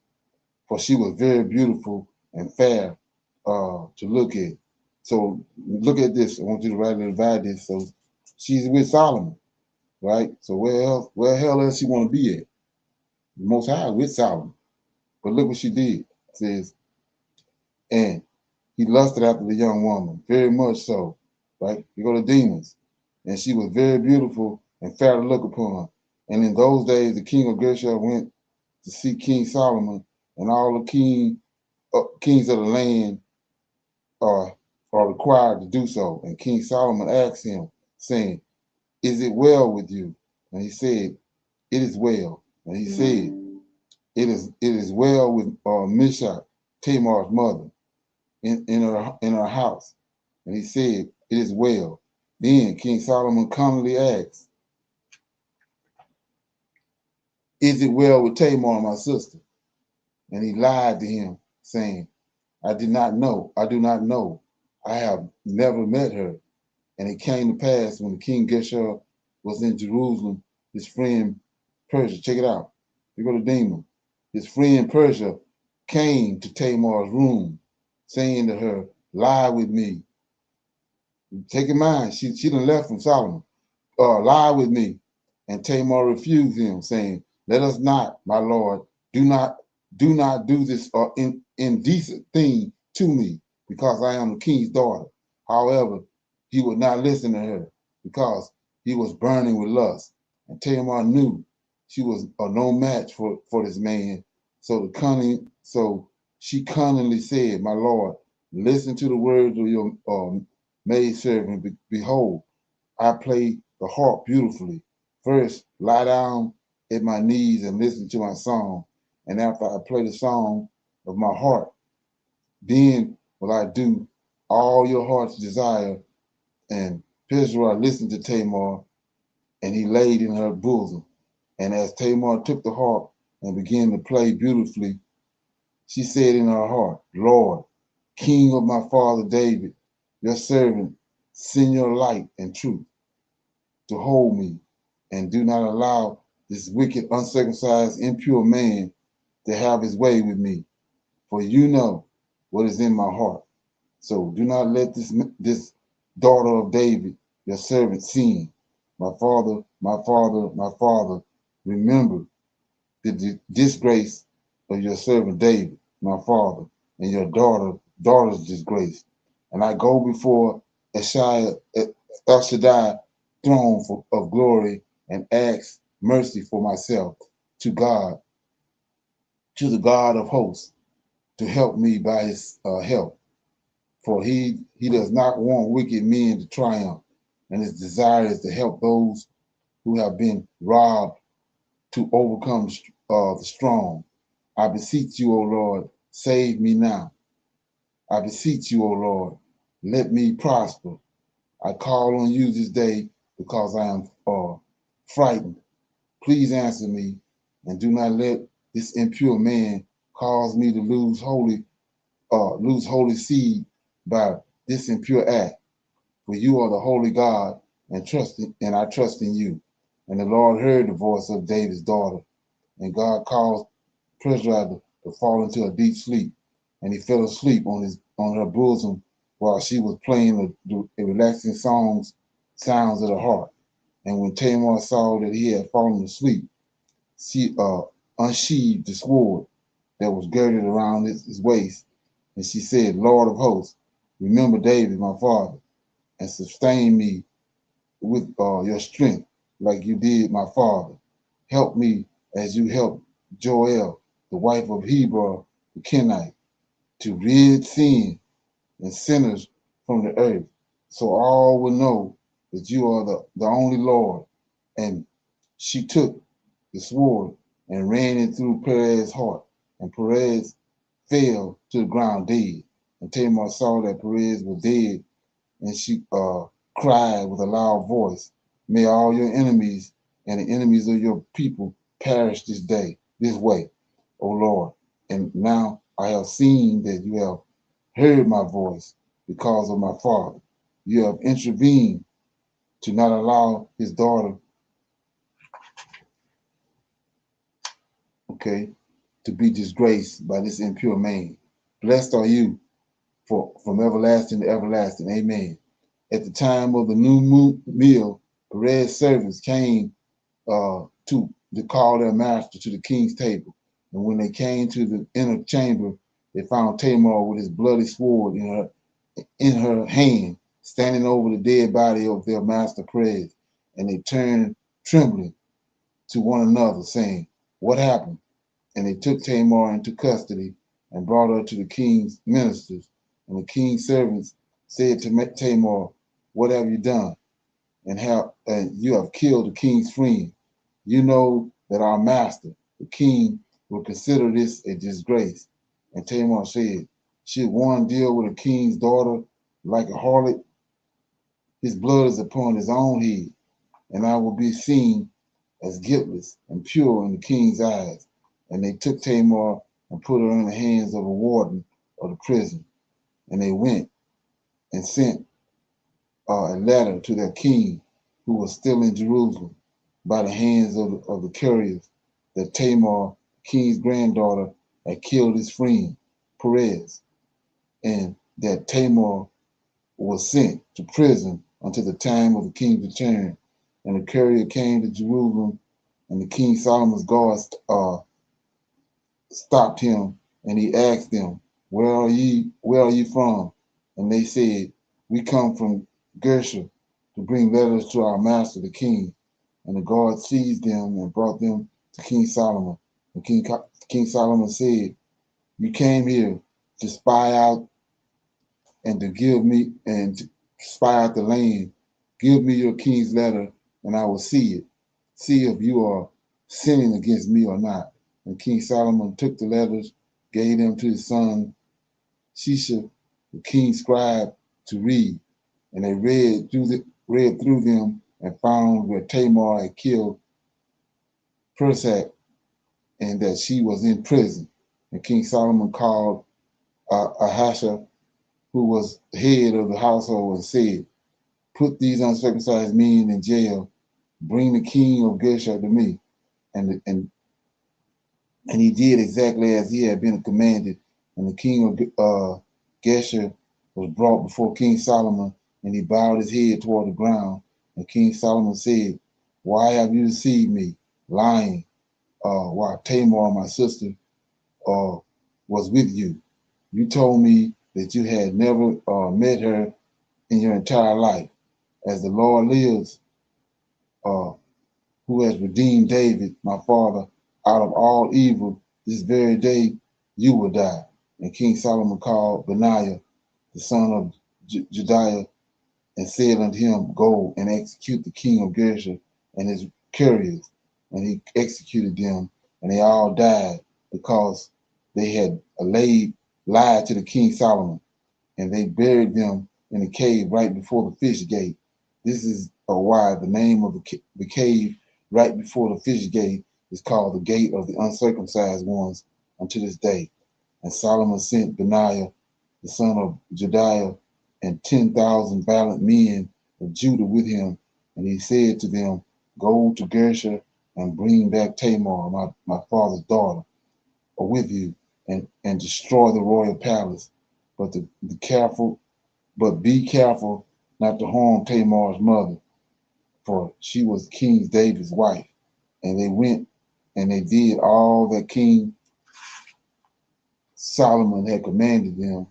she was very beautiful and fair to look at. So look at this. I want you to write and divide this. So she's with Solomon, right? So where hell else she want to be at? The Most High with Solomon. But look what she did. It says, and he lusted after the young woman, very much so, right? You go to demons. And she was very beautiful and fair to look upon. And in those days, the king of Geshur went to see King Solomon, and all the kings of the land are required to do so. And King Solomon asked him, saying, is it well with you? And he said, it is well. And he said, it is well with Mishak, Tamar's mother, in her house. And he said, it is well. Then King Solomon commonly asked, is it well with Tamar, my sister? And he lied to him, saying, I do not know. I have never met her. And it came to pass when King Geshur was in Jerusalem, his friend Persia, check it out. You go to Demon. His friend Persia came to Tamar's room, saying to her, lie with me. Take in mind, she done left from Solomon. Lie with me. And Tamar refused him, saying, let us not, my lord, do not do this indecent thing to me, because I am the king's daughter. However, he would not listen to her, because he was burning with lust. And Tamar knew she was no match for this man. So she cunningly said, my lord, listen to the words of your maidservant. Behold, I play the harp beautifully. First, lie down at my knees and listen to my song. And after I play the song of my heart, then will I do all your heart's desire. And Pizra listened to Tamar, and he laid in her bosom. And as Tamar took the harp and began to play beautifully, she said in her heart, Lord, King of my father David, your servant, send your light and truth to hold me, and do not allow this wicked, uncircumcised, impure man to have his way with me. For you know what is in my heart. So do not let this daughter of David, your servant, sin. My father, remember the disgrace of your servant David, my father, and your daughter's disgrace. And I go before El Shaddai throne of glory, and ask mercy for myself to God, to the God of hosts, to help me by his help. For he does not want wicked men to triumph, and his desire is to help those who have been robbed to overcome the strong. I beseech you, O Lord, save me now. I beseech you, O Lord, let me prosper. I call on you this day because I am frightened. Please answer me, and do not let this impure man cause me to lose holy seed by this impure act. For you are the holy God, and I trust in you. And the Lord heard the voice of David's daughter, and God caused Persia to fall into a deep sleep, and he fell asleep on her bosom while she was playing the relaxing sounds of the harp. And when Tamar saw that he had fallen asleep, she unsheathed the sword that was girded around his waist, and she said, Lord of hosts, remember David, my father, and sustain me with your strength like you did my father. Help me as you helped Joel, the wife of Heber the Kenite, to rid sin and sinners from the earth. so all will know that you are the only Lord. And she took the sword and ran it through Perez's heart, and Perez fell to the ground dead. And Tamar saw that Perez was dead, and she cried with a loud voice, "May all your enemies and the enemies of your people perish this way, O Lord. And now I have seen that you have heard my voice because of my father. You have intervened to not allow his daughter, okay, to be disgraced by this impure man. Blessed are you from everlasting to everlasting. Amen." At the time of the new meal, Perez's servants came to call their master to the king's table. And when they came to the inner chamber, they found Tamar with his bloody sword in her hand, standing over the dead body of their master Perez. And they turned trembling to one another, saying, "What happened?" And they took Tamar into custody and brought her to the king's ministers. And the king's servants said to Tamar, "What have you done? And you have killed the king's friend. You know that our master, the king, will consider this a disgrace." And Tamar said, "Should one deal with a king's daughter like a harlot? His blood is upon his own head, and I will be seen as guiltless and pure in the king's eyes." And they took Tamar and put her in the hands of a warden of the prison. And they went and sent a letter to their king, who was still in Jerusalem, by the hands of the couriers, that Tamar, king's granddaughter, had killed his friend Perez, and that Tamar was sent to prison until the time of the king's return. And the courier came to Jerusalem, and the King Solomon's guards stopped him, and he asked them, Where are you from?" And they said, "We come from Gersha to bring letters to our master, the king." And the guard seized them and brought them to King Solomon. And King Solomon said, "You came here to spy out and to spy out the land. Give me your king's letter, and I will see it. See if you are sinning against me or not." And King Solomon took the letters, gave them to his son Shisha, the king's scribe, to read. And they read through them and found where Tamar had killed Perez, and that she was in prison. And King Solomon called Ahasha, who was head of the household, and said, "Put these uncircumcised men in jail. Bring the king of Gersha to me." And he did exactly as he had been commanded. And the king of Gersha was brought before King Solomon, and he bowed his head toward the ground. And King Solomon said, "Why have you deceived me, lying, while Tamar, my sister, was with you? You told me that you had never met her in your entire life. As the Lord lives, who has redeemed David, my father, out of all evil, this very day you will die." And King Solomon called Benaiah, the son of Jediah, and said unto him, "Go and execute the king of Gersha and his couriers." And he executed them, and they all died, because they had lied to the king Solomon. And they buried them in a cave right before the fish gate. This is why the name of the cave right before the fish gate is called the gate of the uncircumcised ones unto this day. And Solomon sent Benaiah, the son of Jediah, and 10,000 valiant men of Judah with him. And he said to them, "Go to Gersha and bring back Tamar, my father's daughter, with you, and destroy the royal palace. But be careful not to harm Tamar's mother, for she was King David's wife." And they went and they did all that King Solomon had commanded them,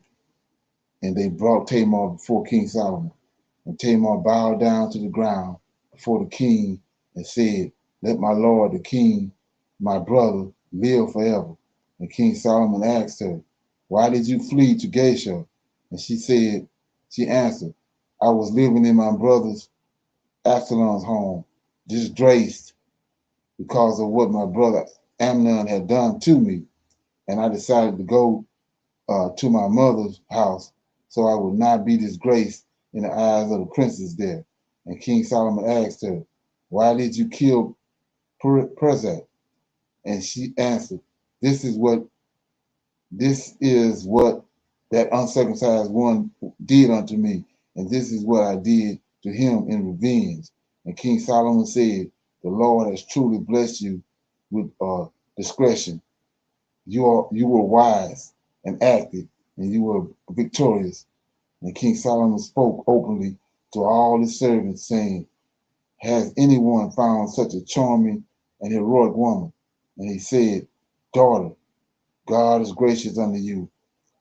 and they brought Tamar before King Solomon. And Tamar bowed down to the ground before the king and said, "Let my lord the king, my brother, live forever." And King Solomon asked her, "Why did you flee to Gersha?" And she answered, I was living in my brother's Absalom's home, disgraced because of what my brother Amnon had done to me. And I decided to go to my mother's house so I would not be disgraced in the eyes of the princes there. And King Solomon asked her, why did you kill Prezak? And she answered, this is what that uncircumcised one did unto me, and this is what I did to him in revenge. And King Solomon said, the Lord has truly blessed you with discretion. You were wise and active, and you were victorious. And King Solomon spoke openly to all his servants, saying, has anyone found such a charming and heroic woman? And he said, daughter, God is gracious unto you.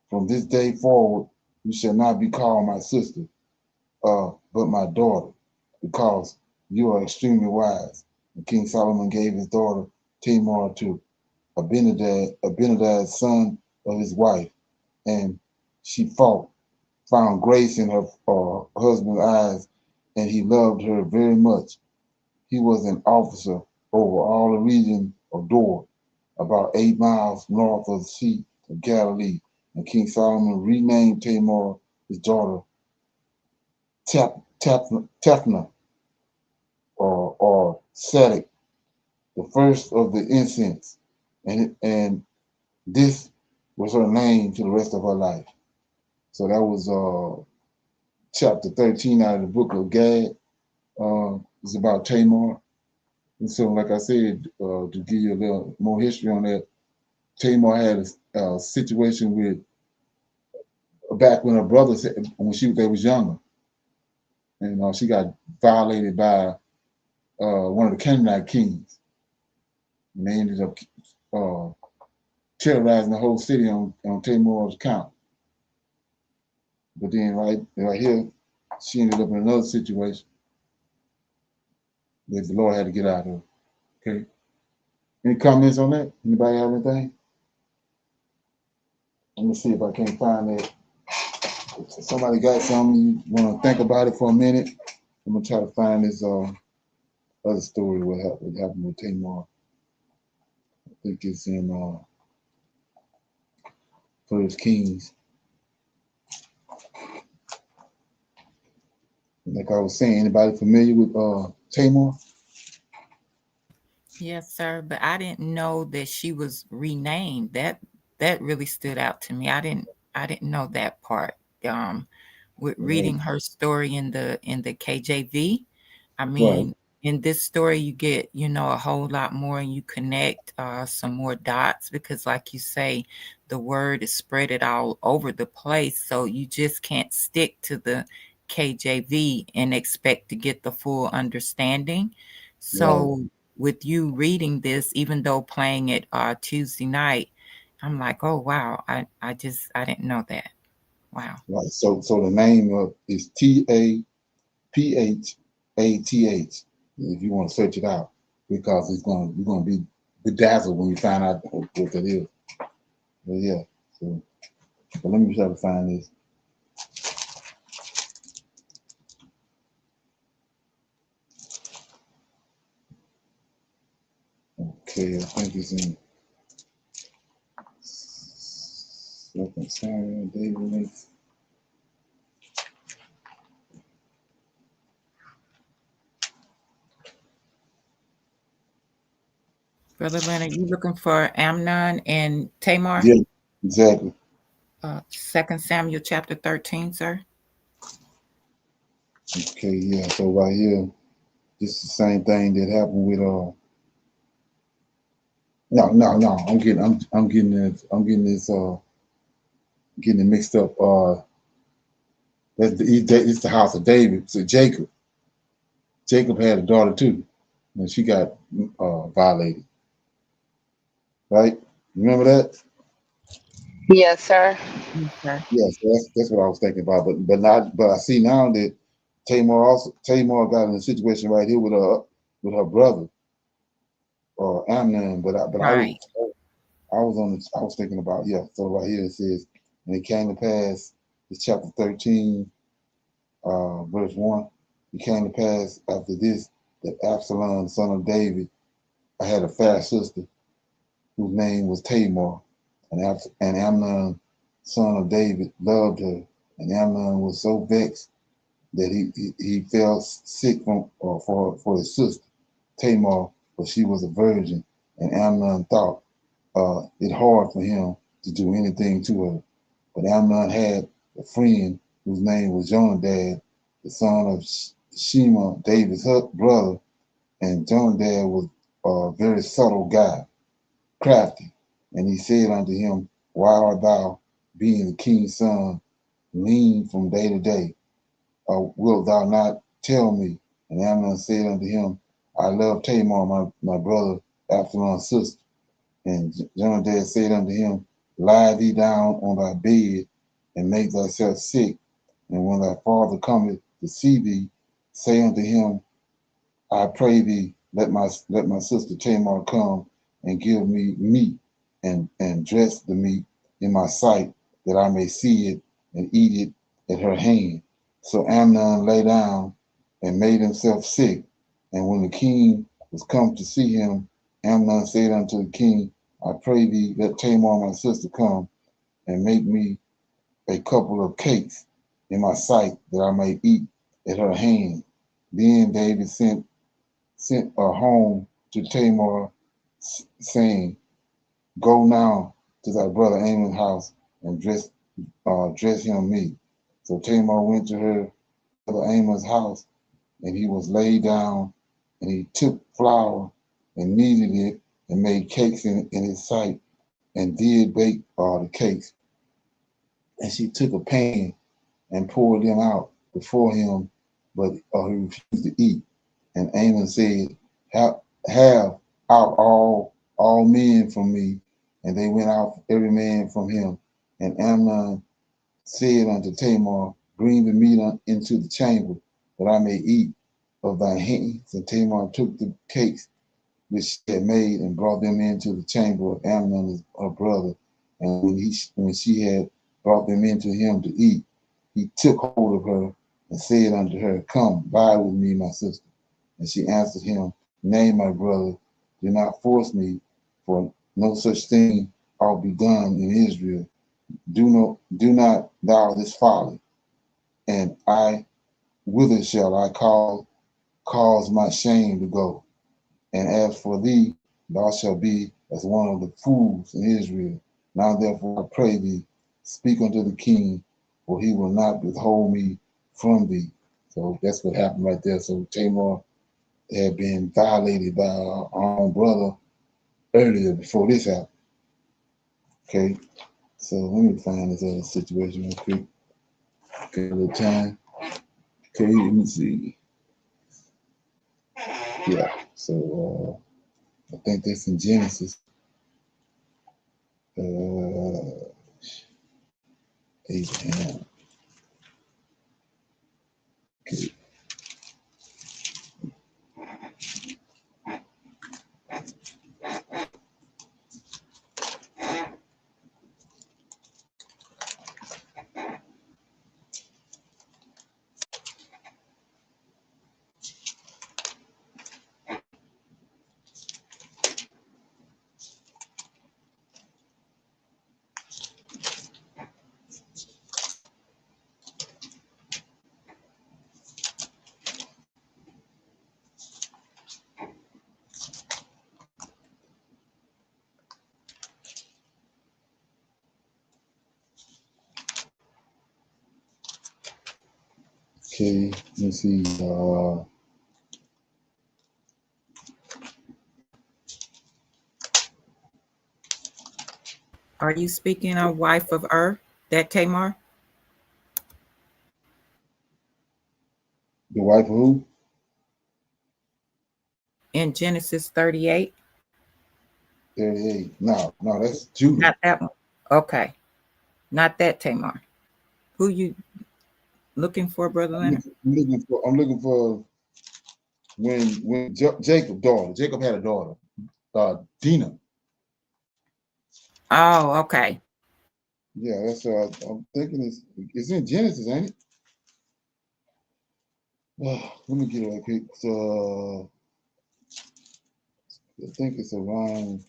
From this day forward, you shall not be called my sister, but my daughter, because you are extremely wise. And King Solomon gave his daughter Tamar to Abinadab's son of his wife, and she found grace in her husband's eyes, and he loved her very much. He was an officer over all the region of Dor, about 8 miles north of the Sea of Galilee. And King Solomon renamed Tamar, his daughter, Tefnah, or Sadik, the first of the incense. And this was her name to the rest of her life. So that was chapter 13 out of the book of Gad. It's about Tamar. And so, like I said, to give you a little more history on that, Tamar had a situation with back when her brother, when they was younger, and she got violated by one of the Canaanite kings, and they ended up terrorizing the whole city on Tamar's account. But then, right here, she ended up in another situation that the Lord had to get out of. Okay. Any comments on that? Anybody have anything? Let me see if I can't find that. If somebody got something, you want to think about it for a minute? I'm gonna try to find this other story what happened with Tamar. I think it's in First Kings. Like I was saying, anybody familiar with Tamar? Yes, sir. But I didn't know that she was renamed. That really stood out to me. I didn't know that part. With reading her story in the KJV, I mean, in this story you get, a whole lot more, and you connect some more dots, because like you say, the word is spread it all over the place. So you just can't stick to the KJV and expect to get the full understanding. So with you reading this, even though playing it Tuesday night, I'm like, oh wow, I didn't know that. Wow. Right. So the name is TAPHATH. If you want to search it out, because you're gonna be bedazzled when you find out what that is. But yeah. So let me try to find this. Okay, I think it's in Second Samuel, David makes. Brother Leonard, you looking for Amnon and Tamar? Yeah, exactly. 2 Samuel chapter 13, sir. Okay, yeah. So right here, this is the same thing that happened with No. I'm getting it mixed up. It's the house of David. So Jacob had a daughter too, and she got violated. Right? Remember that? Yes, sir. Yes, that's what I was thinking about. But I see now that Tamar got in a situation right here with her brother Amnon. But Right. I was thinking about, so right here it says, and it came to pass, it's chapter 13, verse 1. It came to pass after this that Absalom, son of David, I had a fair sister whose name was Tamar, and Amnon, son of David, loved her, and Amnon was so vexed that he fell sick for his sister Tamar, for she was a virgin, and Amnon thought it hard for him to do anything to her. But Amnon had a friend whose name was Jonadab, the son of Shema, David's brother, and Jonadab was a very subtle guy, crafty. And he said unto him, why art thou, being the king's son, lean from day to day? Wilt thou not tell me? And Amnon said unto him, I love Tamar, my brother Absalom's sister. And Jonadab said unto him, lie thee down on thy bed and make thyself sick. And when thy father cometh to see thee, say unto him, I pray thee, let my sister Tamar come and give me meat and dress the meat in my sight, that I may see it and eat it at her hand. So Amnon lay down and made himself sick. And when the king was come to see him, Amnon said unto the king, I pray thee, let Tamar my sister come and make me a couple of cakes in my sight, that I may eat at her hand. Then David sent home to Tamar, saying, go now to thy brother Amnon's house and dress him meat. So Tamar went to her brother Amnon's house, and he was laid down, and he took flour and kneaded it and made cakes in his sight, and did bake the cakes. And she took a pan and poured them out before him, but he refused to eat. And Amnon said, have out all men from me. And they went out every man from him. And Amnon said unto Tamar, bring the meat into the chamber, that I may eat of thy hands. And Tamar took the cakes which she had made and brought them into the chamber of Amnon, her brother. And when she had brought them into him to eat, he took hold of her and said unto her, come, lie with me, my sister. And she answered him, nay, my brother, do not force me, for no such thing ought be done in Israel. Do not thou this folly, and whither shall I cause my shame to go? And as for thee, thou shalt be as one of the fools in Israel. Now therefore I pray thee, speak unto the king, for he will not withhold me from thee. So that's what happened right there. So Tamar had been violated by our own brother earlier before this happened. Okay, so let me find this other situation real quick. Okay, a little time. Okay, let me see. Yeah, so I think that's in Genesis. 8. Okay. Okay, let's see. Are you speaking of wife of that Tamar? The wife of who? In Genesis 38? 38. No, that's Judah. Not that one. Okay. Not that Tamar. Who you looking for, Brother Leonard? I'm looking for when Jacob's daughter. Jacob had a daughter, Dinah. Oh, okay. Yeah, that's I'm thinking it's in Genesis, ain't it? Let me get it right quick. I think it's around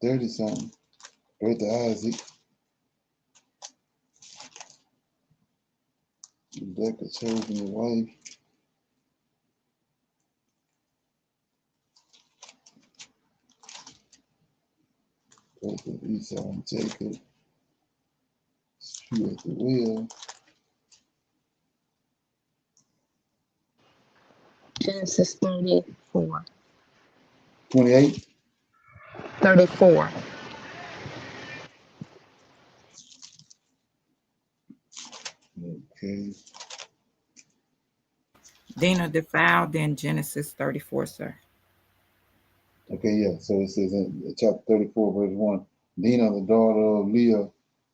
30 something. Right to Isaac. Rebecca chosen the wife. Both of Esau and Jacob. True at the will. Genesis 34. 28. 34. Okay. Dina defiled in Genesis 34, sir. Okay, yeah. So it says in chapter 34, verse 1, Dinah, the daughter of Leah,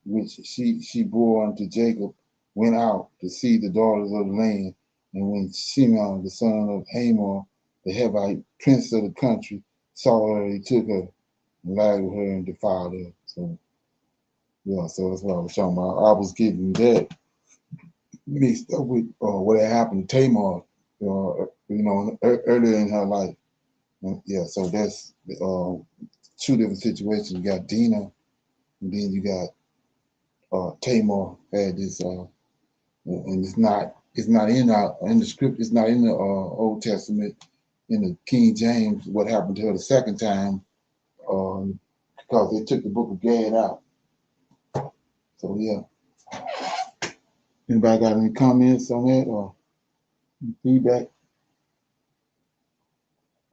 which she bore unto Jacob, went out to see the daughters of the land. And when Shimon, the son of Hamor, the Hivite, prince of the country, saw her, he took her and lied with her and defiled her. So, yeah, so that's what I was talking about. I was getting that mixed up with what had happened to Tamar, earlier in her life. Yeah, so that's two different situations. You got Dinah, and then you got Tamar had this, and it's not in the script. It's not in the Old Testament. In the King James, what happened to her the second time, because they took the book of Gad out. So yeah. Anybody got any comments on that or feedback?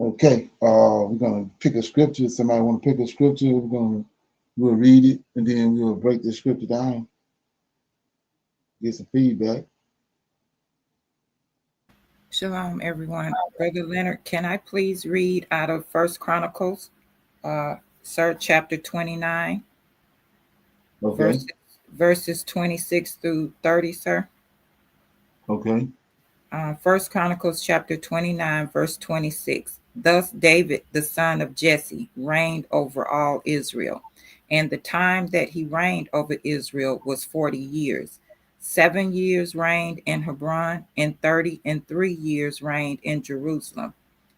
Okay, we're gonna pick a scripture. Somebody want to pick a scripture? We'll read it and then we'll break the scripture down. Get some feedback. Shalom, everyone. Brother Leonard, can I please read out of First Chronicles, sir, chapter 29, Okay. verses 26 through 30, sir? Okay. First Chronicles chapter 29, verse 26. Thus David, the son of Jesse, reigned over all Israel. And the time that he reigned over Israel was 40 years. 7 years reigned in Hebron, and 33 years reigned in Jerusalem.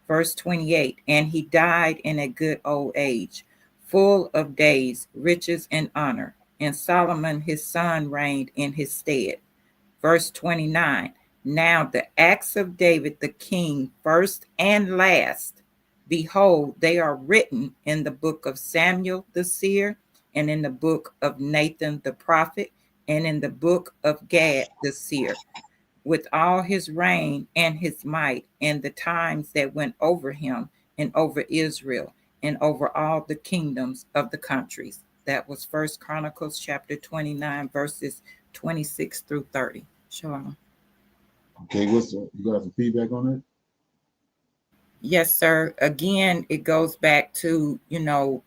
Verse 28. And he died in a good old age, full of days, riches, and honor. And Solomon his son reigned in his stead. Verse 29. Now the acts of David the king, first and last, behold, they are written in the book of Samuel the seer, and in the book of Nathan the prophet, and in the book of Gad the seer, with all his reign and his might, and the times that went over him and over Israel, and over all the kingdoms of the countries. That was First Chronicles chapter 29, verses 26 through 30. Shalom. Okay, you got some feedback on that? Yes, sir. Again, it goes back to,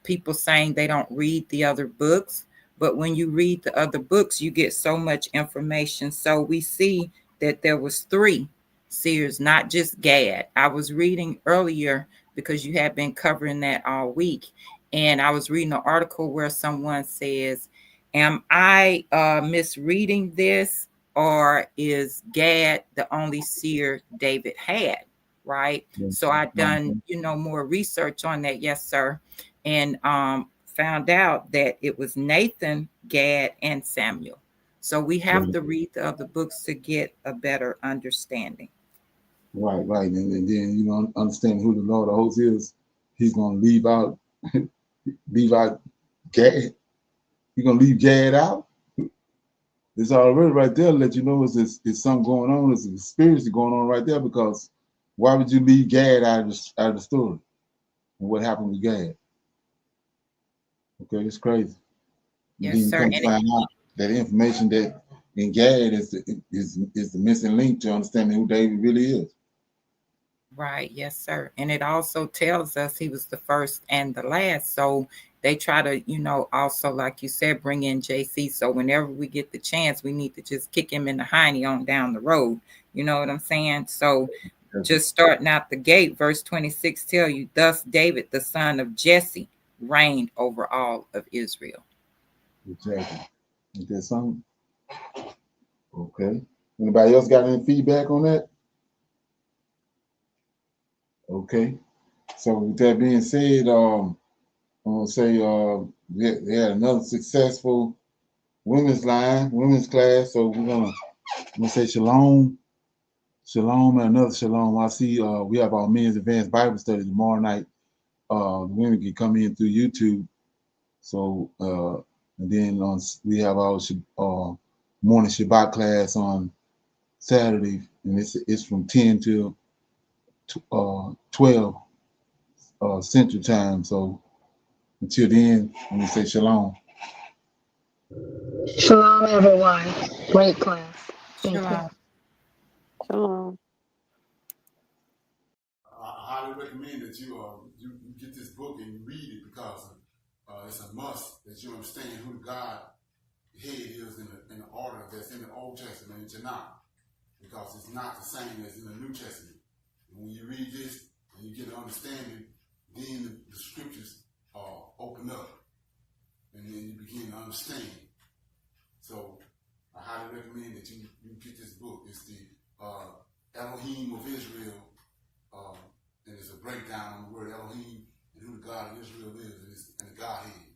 people saying they don't read the other books, but when you read the other books, you get so much information. So we see that there was 3 seers, not just Gad. I was reading earlier because you have been covering that all week, and I was reading an article where someone says, am I misreading this, or is Gad the only seer David had? Right. Yes. So I done, more research on that. Yes, sir. And found out that it was Nathan, Gad, and Samuel. So we have to read the other books to get a better understanding. Right. And then, understand who the Lord of hosts is. He's going to leave out Gad. He's going to leave Gad out. It's already right there to let you know it's something going on. There's a conspiracy going on right there, because why would you leave Gad out of the story? And what happened with Gad? Okay, it's crazy. Yes, then you sir. come to find out that information that in Gad is the missing link to understanding who David really is. Right. Yes, sir. And it also tells us he was the first and the last. So they try to, also, like you said, bring in JC. So whenever we get the chance, we need to just kick him in the hiney on down the road. You know what I'm saying? So just starting out the gate, verse 26 tell you, thus David, the son of Jesse, reigned over all of Israel. Exactly. Is that something? Okay. Anybody else got any feedback on that? Okay. So with that being said, I'm gonna say they had another successful women's class. So I'm gonna say shalom, and another shalom. I see we have our men's advanced Bible study tomorrow night. The women can come in through YouTube. So and then we have our morning Shabbat class on Saturday, and it's from 10 till 12 Central Time. So until then, I'm gonna say shalom. Shalom, everyone. Great class. Thank you. Shalom. Shalom. I highly recommend that you get this book and you read it because it's a must that you understand who God head is in the order that's in the Old Testament and Tanakh, because it's not the same as in the New Testament. And when you read this and you get an understanding, then the scriptures open up and then you begin to understand. So I highly recommend that you get this book. It's the Elohim of Israel, and it's a breakdown on the word Elohim and who the God of Israel is and the Godhead.